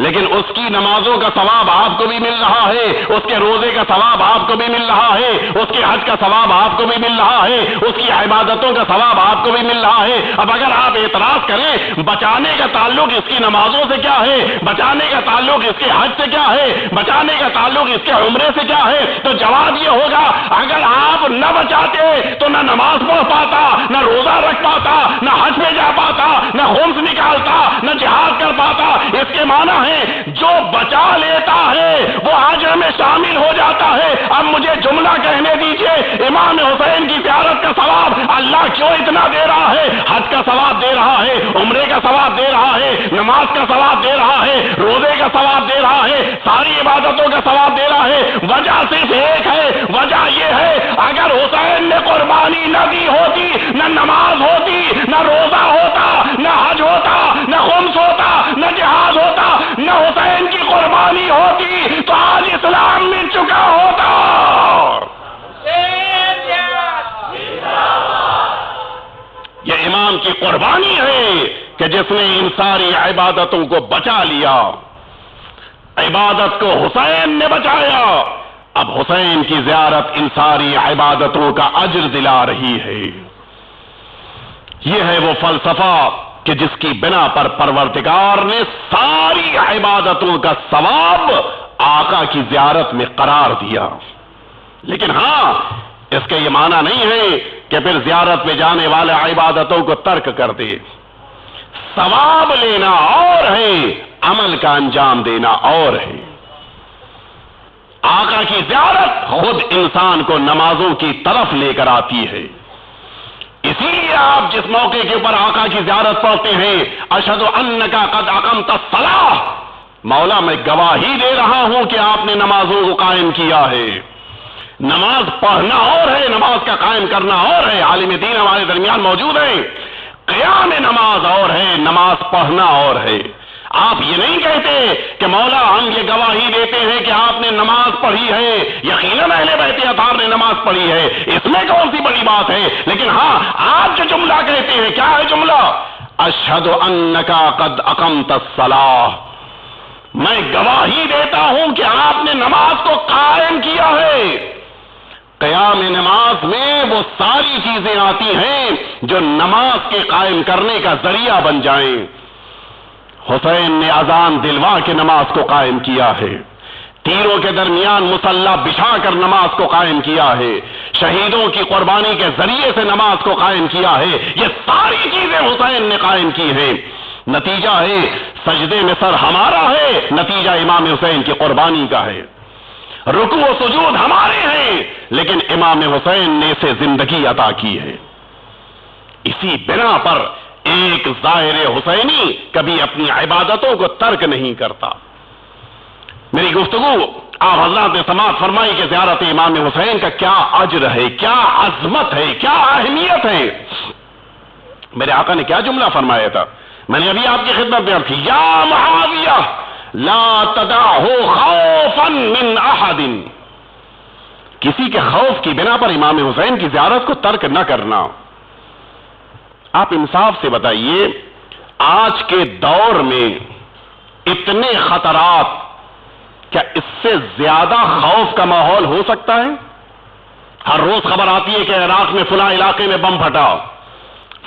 S1: لیکن اس کی نمازوں کا ثواب آپ کو بھی مل رہا ہے، اس کے روزے کا ثواب آپ کو بھی مل رہا ہے، اس کے حج کا ثواب آپ کو بھی مل رہا ہے، اس کی عبادتوں کا ثواب آپ کو بھی مل رہا ہے۔ اب اگر آپ اعتراض کریں بچانے کا تعلق اس کی نمازوں سے کیا ہے، بچانے کا تعلق اس کے حج سے کیا ہے، بچانے کا تعلق اس کے عمرے سے کیا ہے، تو جواب یہ ہوگا اگر آپ نہ بچاتے تو نہ نماز پڑھ پاتا، نہ روزہ رکھ پاتا، نہ حج میں جا پاتا، نہ خمس نکالتا، نہ جہاد کر پاتا۔ اس کے معنی جو بچا لیتا ہے وہ اجر میں شامل ہو جاتا ہے۔ اب مجھے جملہ کہنے دیجئے، امام حسین کی زیارت کا ثواب اللہ کیوں اتنا دے رہا ہے؟ حج کا ثواب دے رہا ہے، عمرے کا ثواب دے رہا ہے، نماز کا ثواب دے رہا ہے، روزے کا ثواب دے رہا ہے، ساری عبادتوں کا ثواب دے رہا ہے۔ وجہ صرف ایک ہے، وجہ یہ ہے اگر حسین نے قربانی نہ دی ہوتی، نہ نماز ہوتی، نہ روزہ ہوتا، نہ حج ہوتا، نہ خمس ہوتا، نہ جہاد ہوتا، نہ حسین کی قربانی ہوتی تو آج اسلام مل چکا ہوتا۔ یہ امام کی قربانی ہے کہ جس نے ان ساری عبادتوں کو بچا لیا۔ عبادت کو حسین نے بچایا، اب حسین کی زیارت ان ساری عبادتوں کا اجر دلا رہی ہے۔ یہ ہے وہ فلسفہ کہ جس کی بنا پر پروردگار نے ساری عبادتوں کا ثواب آقا کی زیارت میں قرار دیا۔ لیکن ہاں، اس کا یہ معنی نہیں ہے کہ پھر زیارت میں جانے والے عبادتوں کو ترک کر دے۔ ثواب لینا اور ہے، عمل کا انجام دینا اور ہے۔ آقا کی زیارت خود انسان کو نمازوں کی طرف لے کر آتی ہے۔ اسی لیے آپ جس موقع کے اوپر آقا کی زیارت پڑھتے ہیں، اشہد انک قد اقمت الصلاۃ، مولا میں گواہی دے رہا ہوں کہ آپ نے نمازوں کو قائم کیا ہے۔ نماز پڑھنا اور ہے، نماز کا قائم کرنا اور ہے۔ عالم دین ہمارے درمیان موجود ہیں۔ قیام نماز اور ہے، نماز پڑھنا اور ہے۔ آپ یہ نہیں کہتے کہ مولا ہم یہ گواہی دیتے ہیں کہ آپ نے نماز پڑھی ہے، یقیناً اہل بیت اطہار نے نماز پڑھی ہے، اس میں کون سی بڑی بات ہے؟ لیکن ہاں، آپ جو جملہ کہتے ہیں، کیا ہے جملہ؟ اشہد انک قد اقمت الصلاۃ، میں گواہی دیتا ہوں کہ آپ نے نماز کو قائم کیا ہے۔ قیام نماز میں وہ ساری چیزیں آتی ہیں جو نماز کے قائم کرنے کا ذریعہ بن جائیں۔ حسین نے اذان دلوا کے نماز کو قائم کیا ہے، تیروں کے درمیان مصلی بچھا کر نماز کو قائم کیا ہے، شہیدوں کی قربانی کے ذریعے سے نماز کو قائم کیا ہے۔ یہ ساری چیزیں حسین نے قائم کی ہیں۔ نتیجہ ہے سجدے میں سر ہمارا ہے، نتیجہ امام حسین کی قربانی کا ہے۔ رکوع و سجود ہمارے ہیں، لیکن امام حسین نے اسے زندگی عطا کی ہے۔ اسی بنا پر ایک زائر حسینی کبھی اپنی عبادتوں کو ترک نہیں کرتا۔ میری گفتگو آپ حضرات نے سماعت فرمائی کہ زیارت امام حسین کا کیا اجر ہے، کیا عظمت ہے، کیا اہمیت ہے۔ میرے آقا نے کیا جملہ فرمایا تھا، میں نے ابھی آپ کی خدمت میں عرض کی، یا معاویہ لا تدعہ خوفا من احد، کسی کے خوف کی بنا پر امام حسین کی زیارت کو ترک نہ کرنا۔ آپ انصاف سے بتائیے، آج کے دور میں اتنے خطرات، کیا اس سے زیادہ خوف کا ماحول ہو سکتا ہے؟ ہر روز خبر آتی ہے کہ عراق میں فلاں علاقے میں بم پھٹا،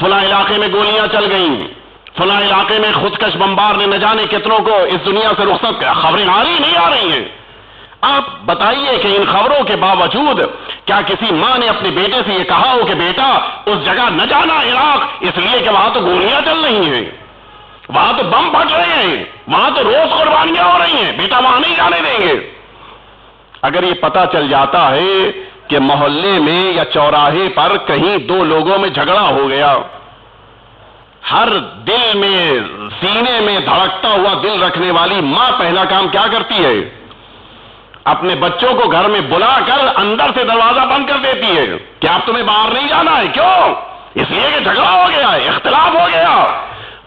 S1: فلاں علاقے میں گولیاں چل گئیں، فلاں علاقے میں خودکش بمبار نے نہ جانے کتنوں کو اس دنیا سے رخصت کیا۔ خبریں آ رہی نہیں آ رہی ہیں؟ آپ بتائیے کہ ان خبروں کے باوجود کیا کسی ماں نے اپنے بیٹے سے یہ کہا ہو کہ بیٹا اس جگہ نہ جانا عراق، اس لیے کہ وہاں تو گولیاں چل رہی ہیں، وہاں تو بم پھٹ رہے ہیں، وہاں تو روز قربانیاں ہو رہی ہیں، بیٹا وہاں نہیں جانے دیں گے؟ اگر یہ پتہ چل جاتا ہے کہ محلے میں یا چوراہے پر کہیں دو لوگوں میں جھگڑا ہو گیا، ہر دل میں، سینے میں دھڑکتا ہوا دل رکھنے والی ماں پہلا کام کیا کرتی ہے؟ اپنے بچوں کو گھر میں بلا کر اندر سے دروازہ بند کر دیتی ہے کہ اب تمہیں باہر نہیں جانا ہے۔ کیوں؟ اس لیے کہ جھگڑا ہو گیا ہے، اختلاف ہو گیا۔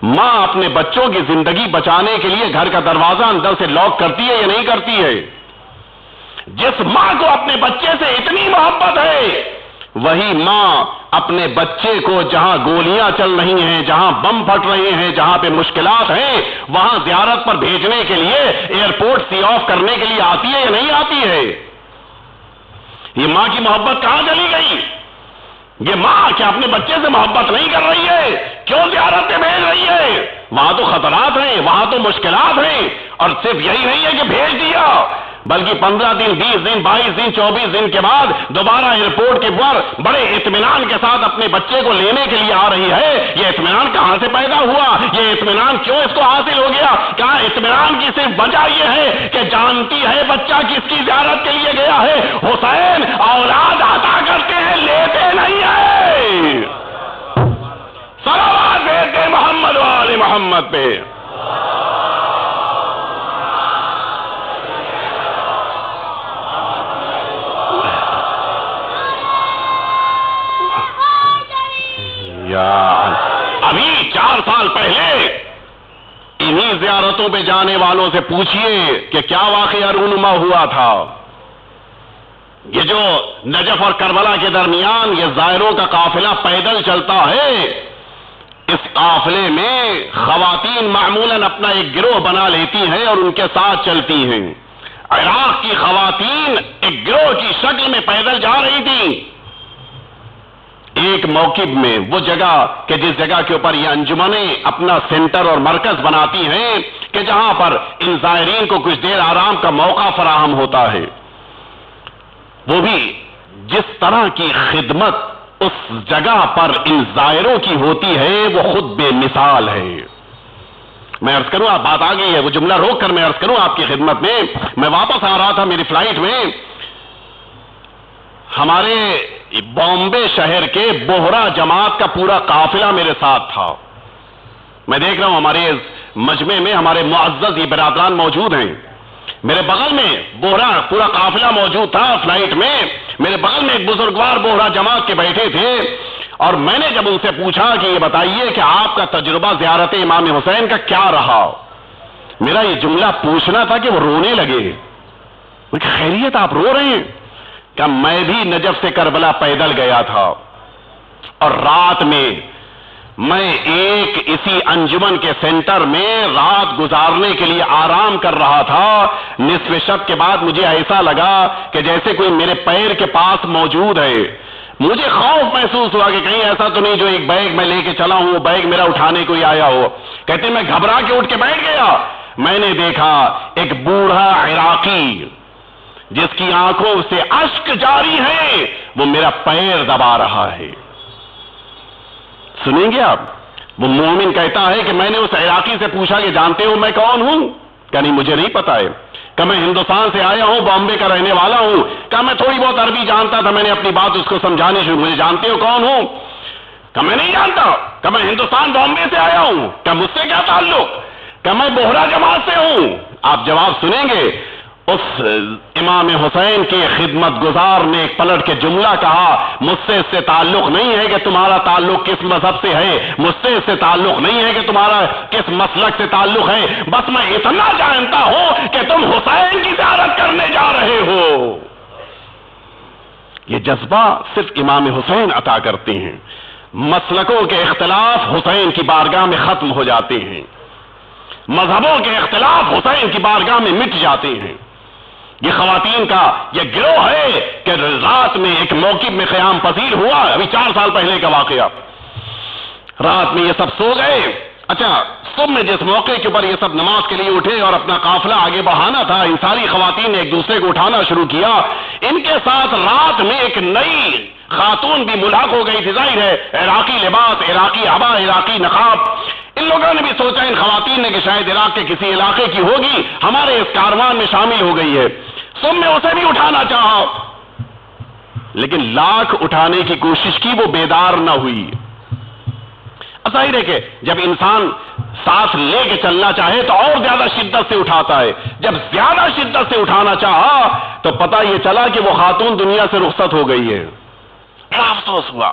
S1: ماں اپنے بچوں کی زندگی بچانے کے لیے گھر کا دروازہ اندر سے لاک کرتی ہے یا نہیں کرتی ہے؟ جس ماں کو اپنے بچے سے اتنی محبت ہے، وہی ماں اپنے بچے کو جہاں گولیاں چل رہی ہیں، جہاں بم پھٹ رہے ہیں، جہاں پہ مشکلات ہیں، وہاں زیارت پر بھیجنے کے لیے، ایئرپورٹ سی آف کرنے کے لیے آتی ہے یا نہیں آتی ہے؟ یہ ماں کی محبت کہاں چلی گئی؟ یہ ماں کیا اپنے بچے سے محبت نہیں کر رہی ہے؟ کیوں زیارت پہ بھیج رہی ہے؟ وہاں تو خطرات ہیں، وہاں تو مشکلات ہیں، اور صرف یہی نہیں ہے کہ بھیج دیا، بلکہ 15 دن، 20 دن، 22 دن، 24 دن کے بعد دوبارہ ایئرپورٹ کے پر بڑے اطمینان کے ساتھ اپنے بچے کو لینے کے لیے آ رہی ہے۔ یہ اطمینان کہاں سے پیدا ہوا؟ یہ اطمینان کیوں اس کو حاصل ہو گیا؟ کہاں اطمینان کی صرف وجہ یہ ہے کہ جانتی ہے بچہ کس کی زیارت کے لیے گیا ہے؟ حسین اولاد عطا کرتے ہیں، لیتے نہیں ہیں۔ صلوات دیتے محمد و آل محمد پہ۔ ابھی 4 سال پہلے انہی زیارتوں پہ جانے والوں سے پوچھئے کہ کیا واقعہ رونما ہوا تھا۔ یہ جو نجف اور کربلا کے درمیان یہ زائروں کا قافلہ پیدل چلتا ہے، اس قافلے میں خواتین معمولاً اپنا ایک گروہ بنا لیتی ہیں اور ان کے ساتھ چلتی ہیں۔ عراق کی خواتین ایک گروہ کی شکل میں پیدل جا رہی تھیں۔ ایک موقف میں وہ جگہ کہ جس جگہ کے اوپر یہ انجمنیں اپنا سینٹر اور مرکز بناتی ہیں کہ جہاں پر ان زائرین کو کچھ دیر آرام کا موقع فراہم ہوتا ہے، وہ بھی جس طرح کی خدمت اس جگہ پر ان زائروں کی ہوتی ہے وہ خود بے مثال ہے۔ میں عرض کروں، آپ بات آ گئی ہے، وہ جملہ روک کر میں عرض کروں آپ کی خدمت میں، میں واپس آ رہا تھا میری فلائٹ میں، ہمارے بامبے شہر کے بوہرا جماعت کا پورا قافلہ میرے ساتھ تھا۔ میں دیکھ رہا ہوں ہمارے مجمع میں ہمارے معزز یہ برادران موجود ہیں، میرے بغل میں بوہرا پورا قافلہ موجود تھا فلائٹ میں، میرے بغل میں ایک بزرگوار بوہرا جماعت کے بیٹھے تھے، اور میں نے جب ان سے پوچھا کہ یہ بتائیے کہ آپ کا تجربہ زیارت امام حسین کا کیا رہا، میرا یہ جملہ پوچھنا تھا کہ وہ رونے لگے۔ خیریت آپ رو رہے ہیں؟ کہ میں بھی نجف سے کربلا پیدل گیا تھا، اور رات میں میں ایک اسی انجمن کے سینٹر میں رات گزارنے کے لیے آرام کر رہا تھا۔ نصف شب کے بعد مجھے ایسا لگا کہ جیسے کوئی میرے پیر کے پاس موجود ہے۔ مجھے خوف محسوس ہوا کہ کہیں ایسا تو نہیں جو ایک بیگ میں لے کے چلا ہوں وہ بیگ میرا اٹھانے کوئی آیا ہو۔ کہتے میں گھبرا کے اٹھ کے بیٹھ گیا، میں نے دیکھا ایک بوڑھا عراقی جس کی آنکھوں سے اشک جاری ہے، وہ میرا پیر دبا رہا ہے۔ سنیں گے آپ؟ وہ مومن کہتا ہے کہ میں نے اس عراقی سے پوچھا کہ جانتے ہو میں کون ہوں؟ کہ نہیں مجھے نہیں پتا ہے۔ کہ میں ہندوستان سے آیا ہوں، بامبے کا رہنے والا ہوں، کہ میں تھوڑی بہت عربی جانتا تھا، میں نے اپنی بات اس کو سمجھانی شروع، مجھے جانتے ہو کون ہوں؟ کہ میں نہیں جانتا، کہ میں ہندوستان بامبے سے آیا ہوں، کہ مجھ سے کیا تعلق، کہ میں بوہرا جماعت سے ہوں۔ آپ جواب سنیں گے، اس امام حسین کے خدمت گزار نے ایک پلٹ کے جملہ کہا، مجھ سے اس سے تعلق نہیں ہے کہ تمہارا تعلق کس مذہب سے ہے، مجھ سے اس سے تعلق نہیں ہے کہ تمہارا کس مسلک سے تعلق ہے، بس میں اتنا جانتا ہوں کہ تم حسین کی زیارت کرنے جا رہے ہو۔ یہ جذبہ صرف امام حسین عطا کرتے ہیں۔ مسلکوں کے اختلاف حسین کی بارگاہ میں ختم ہو جاتے ہیں، مذہبوں کے اختلاف حسین کی بارگاہ میں مٹ جاتے ہیں۔ یہ خواتین کا یہ گروہ ہے کہ رات میں ایک موقف میں قیام پذیر ہوا، ابھی 4 سال پہلے کا واقعہ۔ رات میں یہ سب سو گئے، اچھا صبح میں جس موقع کے اوپر یہ سب نماز کے لیے اٹھے اور اپنا قافلہ آگے بڑھانا تھا، ان ساری خواتین نے ایک دوسرے کو اٹھانا شروع کیا۔ ان کے ساتھ رات میں ایک نئی خاتون بھی ملحق ہو گئی تھی، ظاہر ہے عراقی لباس، عراقی عبا، عراقی نقاب۔ ان لوگوں نے بھی سوچا ان خواتین نے کہ شاید عراق کے کسی علاقے کی ہوگی، ہمارے اس کاروان میں شامل ہو گئی ہے، صبح میں اسے بھی اٹھانا چاہا، لیکن لاکھ اٹھانے کی کوشش کی، وہ بیدار نہ ہوئی۔ ظاہر ہے کہ جب انسان ساتھ لے کے چلنا چاہے تو اور زیادہ شدت سے اٹھاتا ہے، جب زیادہ شدت سے اٹھانا چاہا تو پتہ یہ چلا کہ وہ خاتون دنیا سے رخصت ہو گئی ہے۔ بڑا افسوس ہوا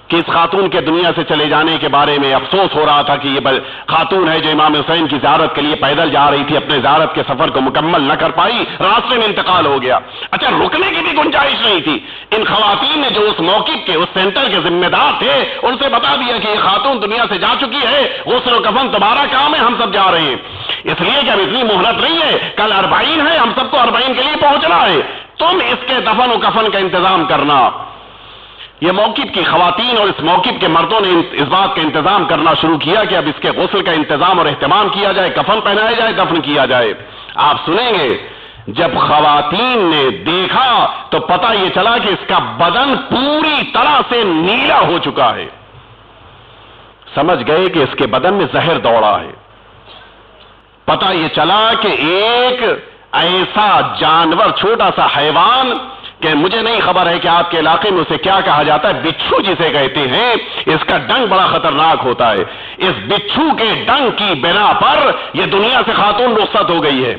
S1: کہ اس خاتون کے دنیا سے چلے جانے کے بارے میں افسوس ہو رہا تھا کہ یہ خاتون ہے جو امام حسین کی زیارت کے لیے پیدل جا رہی تھی، اپنے زیارت کے سفر کو مکمل نہ کر پائی، راستے میں انتقال ہو گیا۔ اچھا رکنے کی بھی گنجائش نہیں تھی۔ ان خواتین نے جو اس موقف کے اس سینٹر کے ذمہ دار تھے ان سے بتا دیا کہ یہ خاتون دنیا سے جا چکی ہے، غسل و کفن تمہارا کام ہے، ہم سب جا رہے ہیں، اس لیے کہ اب اتنی مہلت نہیں ہے، کل 40 ہے، ہم سب کو 40 کے لیے پہنچنا ہے، تم اس کے دفن و کفن کا انتظام کرنا۔ یہ موقف کی خواتین اور اس موقف کے مردوں نے اس بات کا انتظام کرنا شروع کیا کہ اب اس کے غسل کا انتظام اور اہتمام کیا جائے، کفن پہنایا جائے، دفن کیا جائے۔ آپ سنیں گے جب خواتین نے دیکھا تو پتہ یہ چلا کہ اس کا بدن پوری طرح سے نیلا ہو چکا ہے، سمجھ گئے کہ اس کے بدن میں زہر دوڑا ہے۔ پتہ یہ چلا کہ ایک ایسا جانور، چھوٹا سا حیوان کہ مجھے نہیں خبر ہے کہ آپ کے علاقے میں اسے کیا کہا جاتا ہے، بچھو جسے کہتے ہیں، اس کا ڈنگ بڑا خطرناک ہوتا ہے، اس بچھو کے ڈنگ کی بنا پر یہ دنیا سے خاتون رخصت ہو گئی ہے۔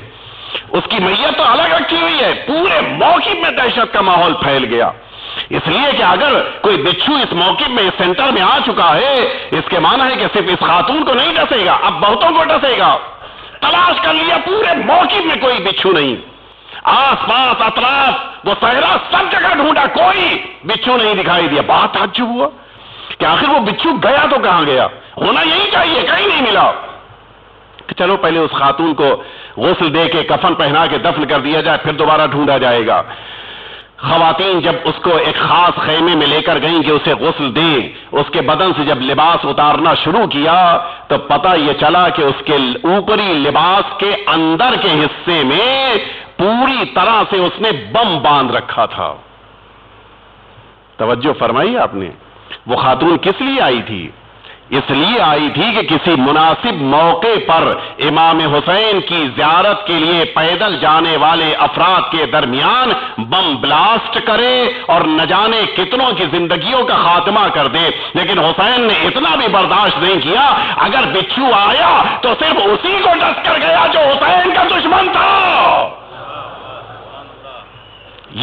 S1: اس کی میت تو الگ رکھی ہوئی ہے، پورے موقف میں دہشت کا ماحول پھیل گیا، اس لیے کہ اگر کوئی بچھو اس موقف میں اس سینٹر میں آ چکا ہے، اس کے معنی ہے کہ صرف اس خاتون کو نہیں ڈسے گا، اب بہتوں کو ڈسے گا۔ تلاش کر لیا پورے موقف میں، کوئی بچھو نہیں، آس پاس اطراف وہ صحرا سب جگہ ڈھونڈا، کوئی بچھو نہیں دکھائی دیا۔ بہت تعجب ہوا کہ آخر وہ بچھو گیا تو کہاں گیا، ہونا یہی چاہیے، کہیں نہیں ملا۔ کہ چلو پہلے اس خاتون کو غسل دے کے کفن پہنا کے دفن کر دیا جائے، پھر دوبارہ ڈھونڈا جائے گا۔ خواتین جب اس کو ایک خاص خیمے میں لے کر گئیں کہ اسے غسل دیں، اس کے بدن سے جب لباس اتارنا شروع کیا تو پتہ یہ چلا کہ اس کے اوپری لباس کے اندر کے حصے میں پوری طرح سے اس نے بم باندھ رکھا تھا۔ توجہ فرمائی آپ نے، وہ خاتون کس لیے آئی تھی؟ اس لیے آئی تھی کہ کسی مناسب موقع پر امام حسین کی زیارت کے لیے پیدل جانے والے افراد کے درمیان بم بلاسٹ کرے اور نہ جانے کتنوں کی زندگیوں کا خاتمہ کر دے۔ لیکن حسین نے اتنا بھی برداشت نہیں کیا، اگر بچھو آیا تو صرف اسی کو ڈس کر گیا جو حسین کا دشمن تھا۔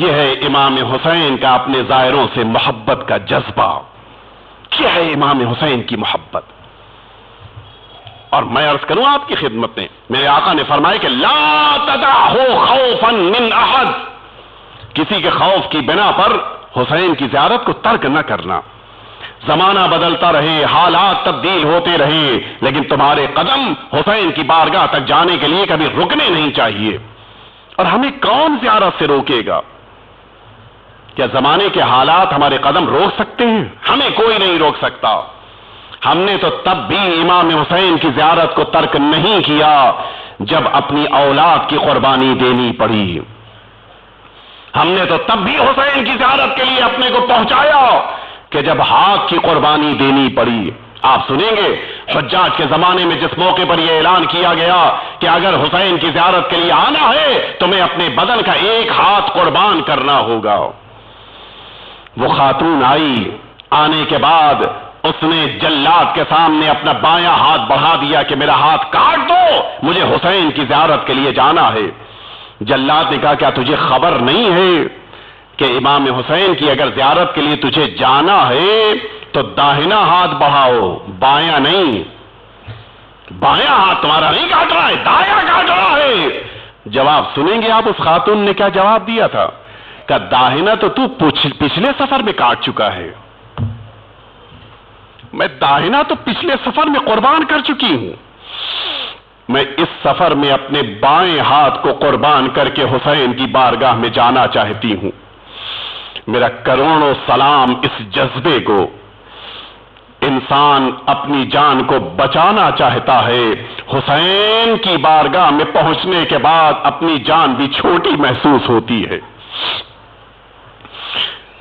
S1: یہ ہے امام حسین کا اپنے زائروں سے محبت کا جذبہ۔ کیا ہے امام حسین کی محبت؟ اور میں عرض کروں آپ کی خدمت میں، میرے آقا نے فرمایا کہ لا تدعہ خوفا من احد، کسی کے خوف کی بنا پر حسین کی زیارت کو ترک نہ کرنا۔ زمانہ بدلتا رہے، حالات تبدیل ہوتے رہے، لیکن تمہارے قدم حسین کی بارگاہ تک جانے کے لیے کبھی رکنے نہیں چاہیے۔ اور ہمیں کون زیارت سے روکے گا؟ کیا زمانے کے حالات ہمارے قدم روک سکتے ہیں؟ ہمیں کوئی نہیں روک سکتا۔ ہم نے تو تب بھی امام حسین کی زیارت کو ترک نہیں کیا جب اپنی اولاد کی قربانی دینی پڑی۔ ہم نے تو تب بھی حسین کی زیارت کے لیے اپنے کو پہنچایا کہ جب ہاتھ کی قربانی دینی پڑی۔ آپ سنیں گے حجاج کے زمانے میں جس موقع پر یہ اعلان کیا گیا کہ اگر حسین کی زیارت کے لیے آنا ہے تمہیں اپنے بدن کا ایک ہاتھ قربان کرنا ہوگا. وہ خاتون آئی، آنے کے بعد اس نے جلاد کے سامنے اپنا بایاں ہاتھ بڑھا دیا کہ میرا ہاتھ کاٹ دو، مجھے حسین کی زیارت کے لیے جانا ہے. جلاد نے کہا کیا تجھے خبر نہیں ہے کہ امام حسین کی اگر زیارت کے لیے تجھے جانا ہے تو داہنا ہاتھ بڑھاؤ، بایاں نہیں. بایاں ہاتھ تمہارا نہیں کاٹ رہا ہے، دایاں کاٹ رہا ہے. جواب سنیں گے آپ اس خاتون نے کیا جواب دیا تھا کہ داہنا تو پچھلے سفر میں کاٹ چکا ہے، میں داہنا تو پچھلے سفر میں قربان کر چکی ہوں، میں اس سفر میں اپنے بائیں ہاتھ کو قربان کر کے حسین کی بارگاہ میں جانا چاہتی ہوں. میرا کروڑوں سلام اس جذبے کو. انسان اپنی جان کو بچانا چاہتا ہے، حسین کی بارگاہ میں پہنچنے کے بعد اپنی جان بھی چھوٹی محسوس ہوتی ہے.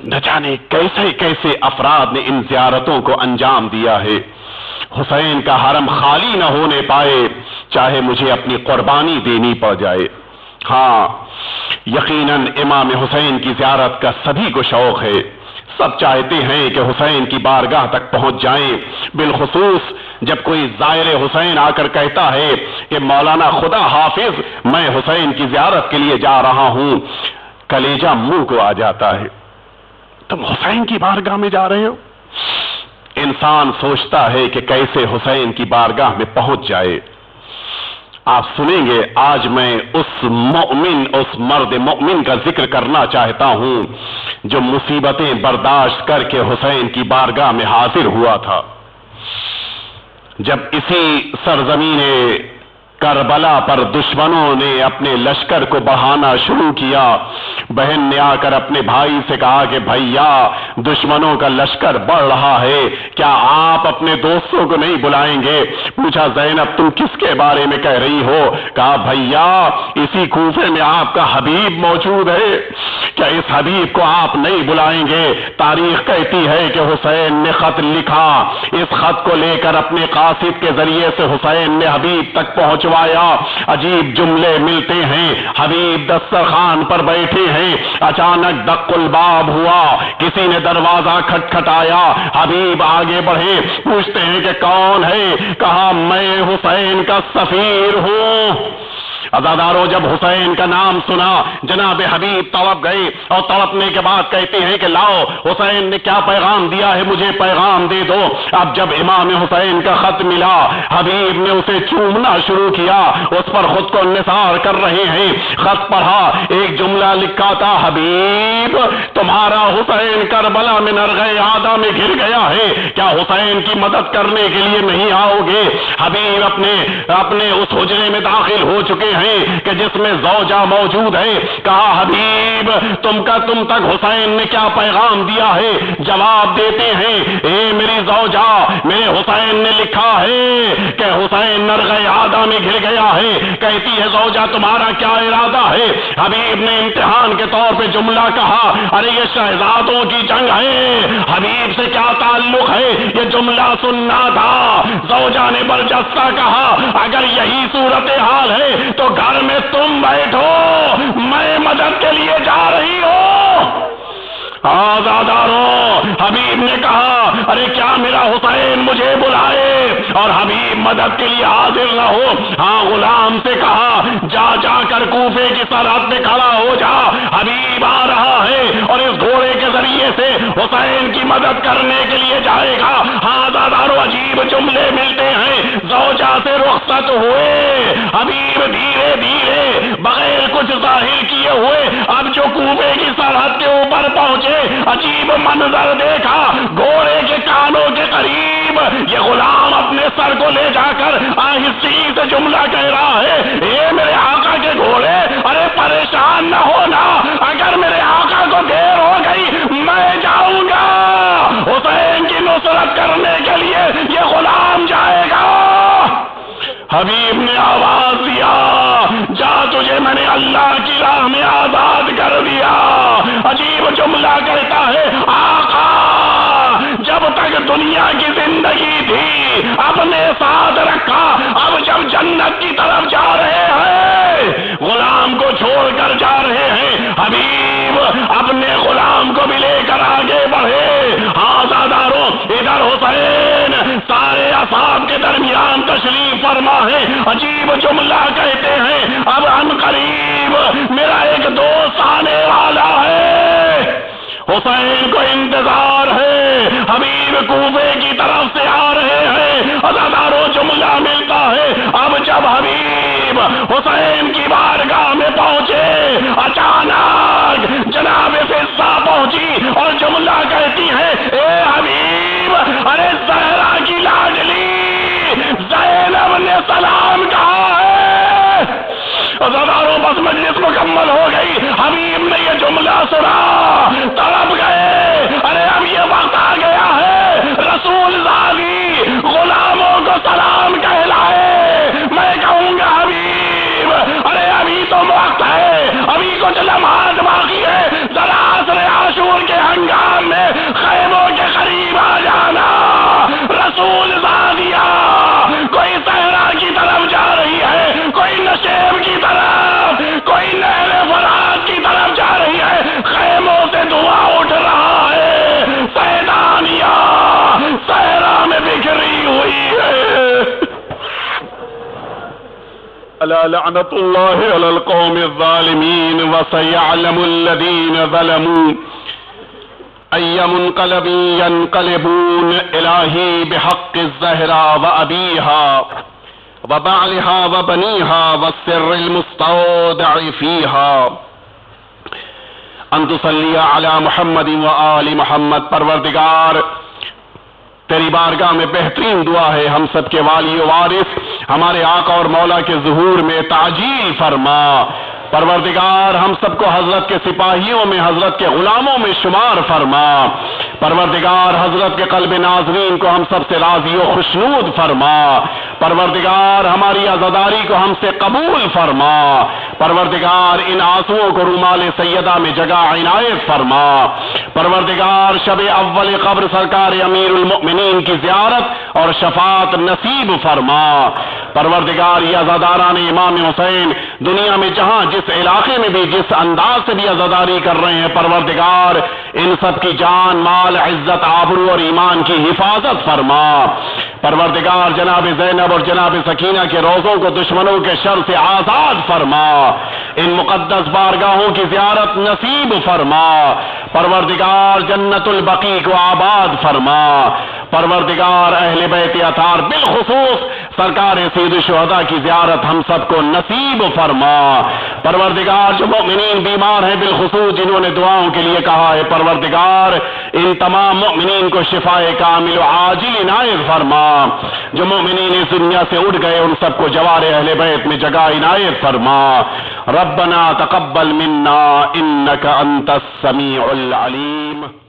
S1: نہ جانے کیسے کیسے افراد نے ان زیارتوں کو انجام دیا ہے. حسین کا حرم خالی نہ ہونے پائے چاہے مجھے اپنی قربانی دینی پڑ جائے. ہاں یقیناً امام حسین کی زیارت کا سبھی کو شوق ہے، سب چاہتے ہیں کہ حسین کی بارگاہ تک پہنچ جائیں. بالخصوص جب کوئی زائر حسین آ کر کہتا ہے کہ مولانا خدا حافظ میں حسین کی زیارت کے لیے جا رہا ہوں، کلیجہ منہ کو آ جاتا ہے. تم حسین کی بارگاہ میں جا رہے ہو؟ انسان سوچتا ہے کہ کیسے حسین کی بارگاہ میں پہنچ جائے. آپ سنیں گے آج میں اس مرد مومن کا ذکر کرنا چاہتا ہوں جو مصیبتیں برداشت کر کے حسین کی بارگاہ میں حاضر ہوا تھا. جب اسی سرزمین کربلا پر دشمنوں نے اپنے لشکر کو بڑھانا شروع کیا، بہن نے آ کر اپنے بھائی سے کہا کہ بھیا دشمنوں کا لشکر بڑھ رہا ہے، کیا آپ اپنے دوستوں کو نہیں بلائیں گے؟ پوچھا زینب تم کس کے بارے میں کہہ رہی ہو؟ کہا بھیا اسی کوفے میں آپ کا حبیب موجود ہے، کیا اس حبیب کو آپ نہیں بلائیں گے؟ تاریخ کہتی ہے کہ حسین نے خط لکھا، اس خط کو لے کر اپنے قاصد کے ذریعے سے حسین نے حبیب تک پہنچوایا. عجیب جملے ملتے ہیں، حبیب دسترخوان پر بیٹھے ہیں، اچانک دق الباب ہوا، کسی نے دروازہ کھٹکھٹایا، حبیب آگے بڑھے، پوچھتے ہیں کہ کون ہے؟ کہا میں حسین کا سفیر ہوں. عزادارو جب حسین کا نام سنا جناب حبیب تڑپ گئے اور تڑپنے کے بعد کہتے ہیں کہ لاؤ حسین نے کیا پیغام دیا ہے مجھے پیغام دے دو. اب جب امام حسین کا خط ملا حبیب نے اسے چومنا شروع کیا، اس پر خود کو نثار کر رہے ہیں. خط پڑھا، ایک جملہ لکھا تھا احبیب تمہارا حسین کربلا میں نرغے آدھا میں گر گیا ہے، کیا حسین کی مدد کرنے کے لیے نہیں آؤ گے؟ حبیب اپنے اس حجرے میں داخل ہو چکے ہیں کہ جس میں زوجہ موجود ہے. کہا حبیب تم تک حسین نے کیا پیغام دیا ہے؟ جواب دیتے ہیں اے میری زوجہ میرے حسین نے لکھا ہے کہ حسین نرغے آدھا میں گر گیا ہے. کہتی ہے زوجہ تمہارا کیا ارادہ ہے؟ حبیب نے امتحان کے طور پہ جملہ کہا ارے یہ شہزادوں کی جنگ ہے، حبیب سے کیا تعلق ہے؟ یہ جملہ سننا تھا. زوجہ نے برجستہ کہا اگر یہی صورتحال ہے تو گھر میں تم بیٹھو، میں مدد کے لیے جا رہی ہوں. آزادارو حبیب نے کہا ارے کیا میرا حسین مجھے بلائے؟ اور حبیب مدد کے لیے حاضر نہ ہو. ہاں غلام سے کہا جا کر کوفے کی سرحد پہ کھڑا ہو جا، حبیب آ رہا ہے اور اس گھوڑے کے ذریعے سے حسین کی مدد کرنے کے لیے جائے گا. ہاں آزادارو عجیب جملے ملتے ہیں. زوجہ سے رخصت ہوئے حبیب دھیرے دھیرے بغیر کچھ ظاہر کیے ہوئے اب جو کوفے کی سرحد کے اوپر پہنچے عجیب منظر دیکھا. گھوڑے کے کانوں کے قریب یہ غلام اپنے سر کو لے جا کر آہستی سے جملہ کہہ رہا ہے اے میرے آقا کے گھوڑے ارے پریشان نہ ہونا، اگر میرے آقا کو دیر ہو گئی میں جاؤں گا، حسین کی نصرت کرنے کے لیے یہ غلام جائے گا. حبیب نے آواز دیا جا تجھے میں نے اللہ کی راہ میں آزاد کر دیا. عجیب جملہ کہتا ہے آقا جب تک دنیا کی زندگی تھی اپنے ساتھ رکھا، اب جب جنت کی طرف جا رہے ہیں غلام کو چھوڑ کر جا رہے ہیں، حبیب اپنے غلام کو بھی لے کر آگے بڑھے۔ ہاں زاداروں، ادھر حسین سارے اصحاب کے درمیان تشریف فرما ہے، عجیب جملہ کہتے ہیں، اب ان قریب میرا ایک دوست آنے والا ہے۔ حسین کو انتظار ہے، حبیب کوفے کی طرف سے آ رہے ہیں، ہزاروں جملہ ملتا ہے۔ اب جب حبیب حسین کی بارگاہ میں پہنچے، اچانک جناب فضہ پہنچی اور جملہ کہتی ہے، اے حبیب، ارے زہرا کی لاڈلی زینب نے سلام کہا ہے۔ ہزاروں بس مجلس مکمل ہو گئی، حبیب نے یہ جملہ سنا، تڑپ گئے، ارے اب یہ وقت آ گیا ہے رسول زادی غلاموں کو سلام کہلائے۔ میں کہوں گا حبیب، ارے ابھی تو وقت ہے، ابھی کچھ لمحات باقی ہے، ذرا عصر عاشور کے ہنگام میں خیموں کے قریب آ جانا۔ رسول زادیہ کوئی صحرا کی طرف جا رہی ہے، کوئی نشیب کی طرف، کوئی نہر فرات کی طرف جا رہی ہے، خیموں سے دھواں اٹھ رہا ہے، سیدانیہ صحرا میں بکھری ہوئی ہے۔ الا لعنت اللہ علی القوم الظالمین وسیعلم الذین ظلموا ای منقلب ینقلبون الہی بحق الزہرا وابیہا وبعلها وبنيها والسر المستودع فيها ان تصلی علی محمد وآل محمد۔ پروردگار تیری بارگاہ میں بہترین دعا ہے، ہم سب کے والی و وارث ہمارے آقا اور مولا کے ظہور میں تعجیل فرما۔ پروردگار ہم سب کو حضرت کے سپاہیوں میں، حضرت کے غلاموں میں شمار فرما۔ پروردگار حضرت کے قلب ناظرین کو ہم سب سے راضی و خوشنود فرما۔ پروردگار ہماری عزاداری کو ہم سے قبول فرما۔ پروردگار ان آنسوؤں کو رومال سیدہ میں جگہ عنایت فرما۔ پروردگار شب اول قبر سرکار امیر المؤمنین کی زیارت اور شفاعت نصیب فرما۔ پروردگار یہ عزاداران امام حسین دنیا میں جہاں جس علاقے میں بھی جس انداز سے بھی عزاداری کر رہے ہیں، پروردگار ان سب کی جان، مال، عزت، آبرو اور ایمان کی حفاظت فرما۔ پروردگار جناب زینب اور جناب سکینہ کے روزوں کو دشمنوں کے شر سے آزاد فرما۔ ان مقدس بارگاہوں کی زیارت نصیب فرما۔ پروردگار جنت البقیع کو آباد فرما۔ پروردگار اہل بیت اطہار بالخصوص سرکار سید الشہداء کی زیارت ہم سب کو نصیب فرما۔ پروردگار جو مؤمنین بیمار ہیں بالخصوص جنہوں نے دعاؤں کے لیے کہا ہے، پروردگار ان تمام مؤمنین کو شفائے کامل و عاجل عنایت فرما۔ جو مؤمنین اس دنیا سے اٹھ گئے ان سب کو جوار اہل بیت میں جگہ عنایت فرما۔ ربنا تقبل منا انک انت السمیع العلیم۔